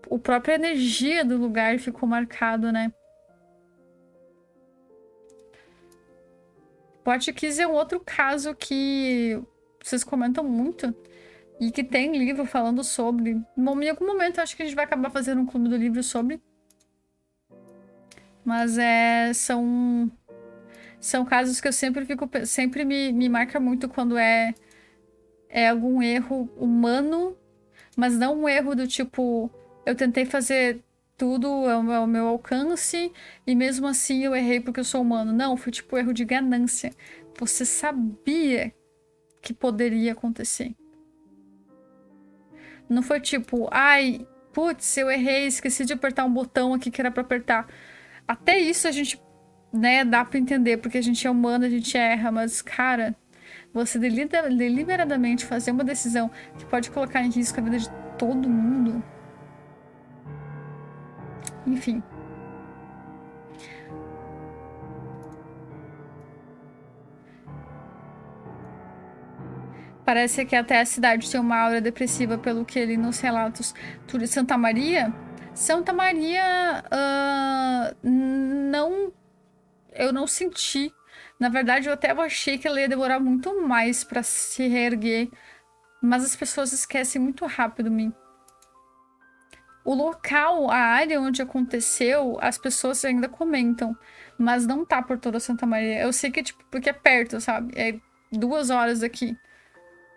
a própria energia do lugar ficou marcado, né? Boate Kiss é um outro caso que vocês comentam muito e que tem livro falando sobre. Em algum momento acho que a gente vai acabar fazendo um clube do livro sobre. Mas são casos que eu sempre me marca muito quando é algum erro humano, mas não um erro do tipo, eu tentei fazer tudo ao meu alcance e mesmo assim eu errei porque eu sou humano. Não, foi tipo erro de ganância. Você sabia que poderia acontecer. Não foi tipo, putz, eu errei, esqueci de apertar um botão aqui que era pra apertar. Até isso a gente, né, dá pra entender, porque a gente é humano, a gente erra, mas, cara, você deliberadamente fazer uma decisão que pode colocar em risco a vida de todo mundo. Enfim. Parece que até a cidade tem uma aura depressiva, pelo que ali nos relatos. Santa Maria? Santa Maria, eu não senti. Na verdade, eu até achei que ela ia demorar muito mais pra se reerguer. Mas as pessoas esquecem muito rápido mim. O local, a área onde aconteceu, as pessoas ainda comentam. Mas não tá por toda Santa Maria. Eu sei que é tipo, porque é perto, sabe? É 2 horas daqui.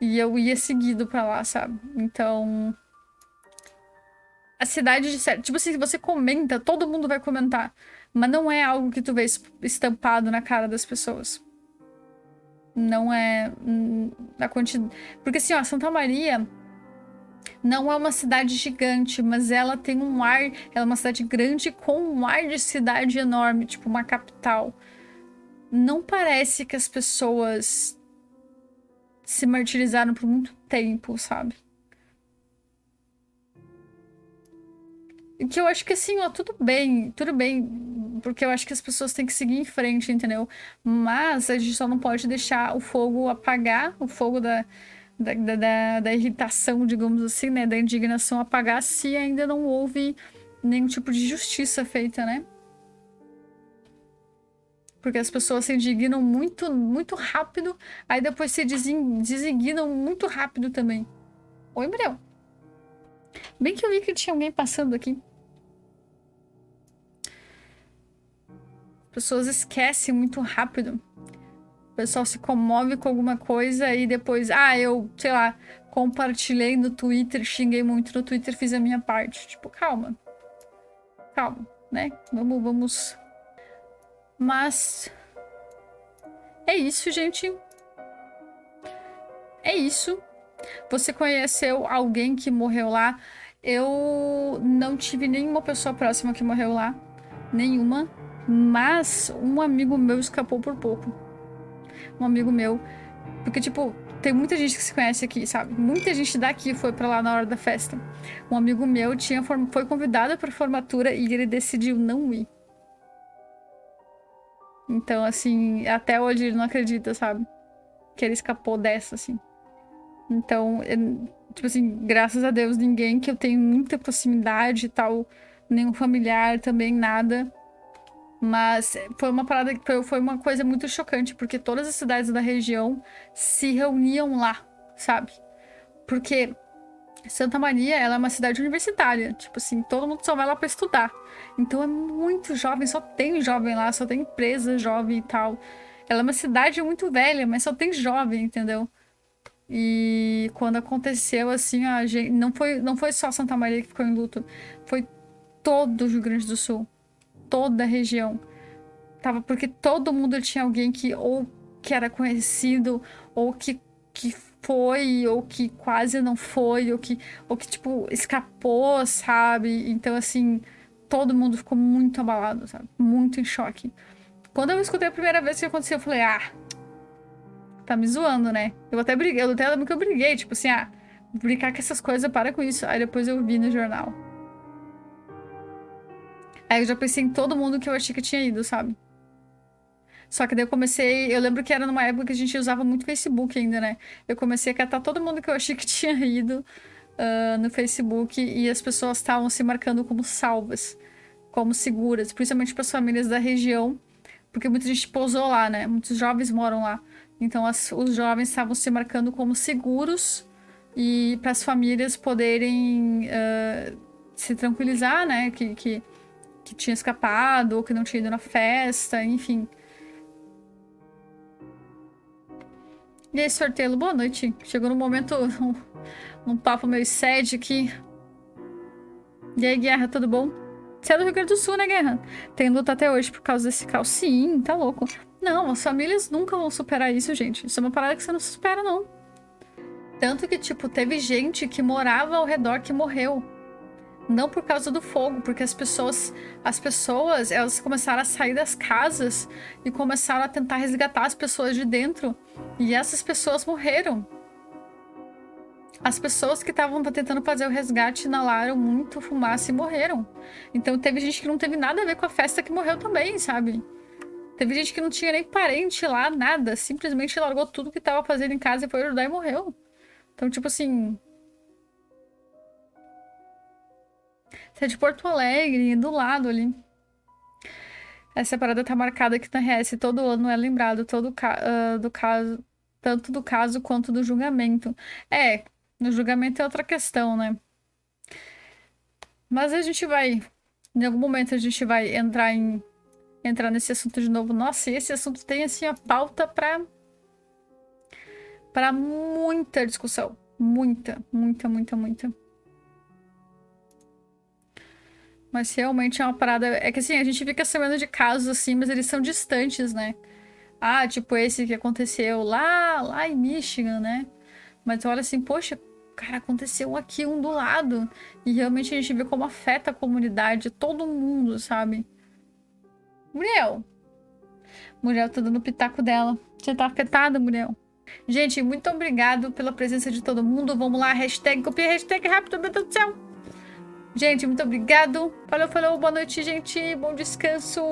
E eu ia seguido pra lá, sabe? Então... A cidade de... Tipo assim, se você comenta, todo mundo vai comentar. Mas não é algo que tu vê estampado na cara das pessoas. Não é... a quantidade... Porque assim, ó, Santa Maria... Não é uma cidade gigante, mas ela tem um ar... Ela é uma cidade grande com um ar de cidade enorme, tipo uma capital. Não parece que as pessoas se martirizaram por muito tempo, sabe? Que eu acho que assim, ó, tudo bem, porque eu acho que as pessoas têm que seguir em frente, entendeu? Mas a gente só não pode deixar o fogo apagar, o fogo da irritação, digamos assim, né? Da indignação apagar se ainda não houve nenhum tipo de justiça feita, né? Porque as pessoas se indignam muito, muito rápido, aí depois se desindignam muito rápido também. Oi, Breu. Bem que eu vi que tinha alguém passando aqui. As pessoas esquecem muito rápido. O pessoal se comove com alguma coisa e depois... Ah, eu, sei lá, compartilhei no Twitter, xinguei muito no Twitter, fiz a minha parte. Tipo, calma. Calma, né? Vamos... Mas... É isso, gente. É isso. Você conheceu alguém que morreu lá? Eu não tive nenhuma pessoa próxima que morreu lá. Nenhuma. Mas um amigo meu escapou por pouco. Um amigo meu. Porque, tipo, tem muita gente que se conhece aqui, sabe? Muita gente daqui foi pra lá na hora da festa. Um amigo meu foi convidado pra formatura e ele decidiu não ir. Então, assim, até hoje ele não acredita, sabe? Que ele escapou dessa, assim. Então, tipo assim, graças a Deus, ninguém que eu tenho muita proximidade e tal, nenhum familiar também, nada. Mas foi uma parada, foi uma coisa muito chocante, porque todas as cidades da região se reuniam lá, sabe? Porque Santa Maria, ela é uma cidade universitária, tipo assim, todo mundo só vai lá pra estudar. Então é muito jovem, só tem jovem lá, só tem empresa jovem e tal. Ela é uma cidade muito velha, mas só tem jovem, entendeu? E quando aconteceu, assim, a gente, não foi só Santa Maria que ficou em luto, foi todo o Rio Grande do Sul, toda a região. Tava porque todo mundo tinha alguém que ou que era conhecido, ou que foi, ou que quase não foi, ou que tipo, escapou, sabe? Então, assim, todo mundo ficou muito abalado, sabe? Muito em choque. Quando eu escutei a primeira vez que aconteceu, eu falei, tá me zoando, né? Eu até briguei, eu até lembro que eu briguei, tipo assim, brincar com essas coisas, para com isso. Aí depois eu vi no jornal. Aí eu já pensei em todo mundo que eu achei que tinha ido, sabe? Só que daí eu lembro que era numa época que a gente usava muito Facebook ainda, né? Eu comecei a catar todo mundo que eu achei que tinha ido no Facebook e as pessoas estavam se marcando como salvas, como seguras, principalmente para as famílias da região, porque muita gente pousou lá, né? Muitos jovens moram lá. Então os jovens estavam se marcando como seguros e para as famílias poderem se tranquilizar, né? Que tinha escapado ou que não tinha ido na festa, enfim. E aí, Sortelo, boa noite. Chegou no momento, num papo meio sad aqui. E aí, Guerra, tudo bom? Você é do Rio Grande do Sul, né, Guerra? Tem luta até hoje por causa desse caos. Sim, tá louco. Não, as famílias nunca vão superar isso, gente. Isso é uma parada que você não supera, não. Tanto que, tipo, teve gente que morava ao redor que morreu. Não por causa do fogo, porque as pessoas, elas começaram a sair das casas e começaram a tentar resgatar as pessoas de dentro. E essas pessoas morreram. As pessoas que estavam tentando fazer o resgate inalaram muito fumaça e morreram. Então teve gente que não teve nada a ver com a festa que morreu também, sabe? Teve gente que não tinha nem parente lá, nada. Simplesmente largou tudo que tava fazendo em casa e foi ajudar e morreu. Então, tipo assim... Você é de Porto Alegre, do lado ali. Essa parada tá marcada aqui na RS. Todo ano é lembrado do caso, tanto do caso quanto do julgamento. No julgamento é outra questão, né? Mas a gente vai... Em algum momento a gente vai entrar nesse assunto de novo. Nossa, e esse assunto tem, assim, a pauta para muita discussão. Muita, muita, muita, muita. Mas realmente é uma parada... É que assim, a gente fica sabendo de casos assim, mas eles são distantes, né? Ah, tipo esse que aconteceu lá em Michigan, né? Mas olha assim, poxa, cara, aconteceu aqui um do lado. E realmente a gente vê como afeta a comunidade, todo mundo, sabe? Muriel. Muriel tá dando o pitaco dela. Você tá afetada, Muriel? Gente, muito obrigado pela presença de todo mundo. Vamos lá, hashtag, copia a hashtag rápido, meu Deus do céu. Gente, muito obrigado. Falou, falou. Boa noite, gente. Bom descanso.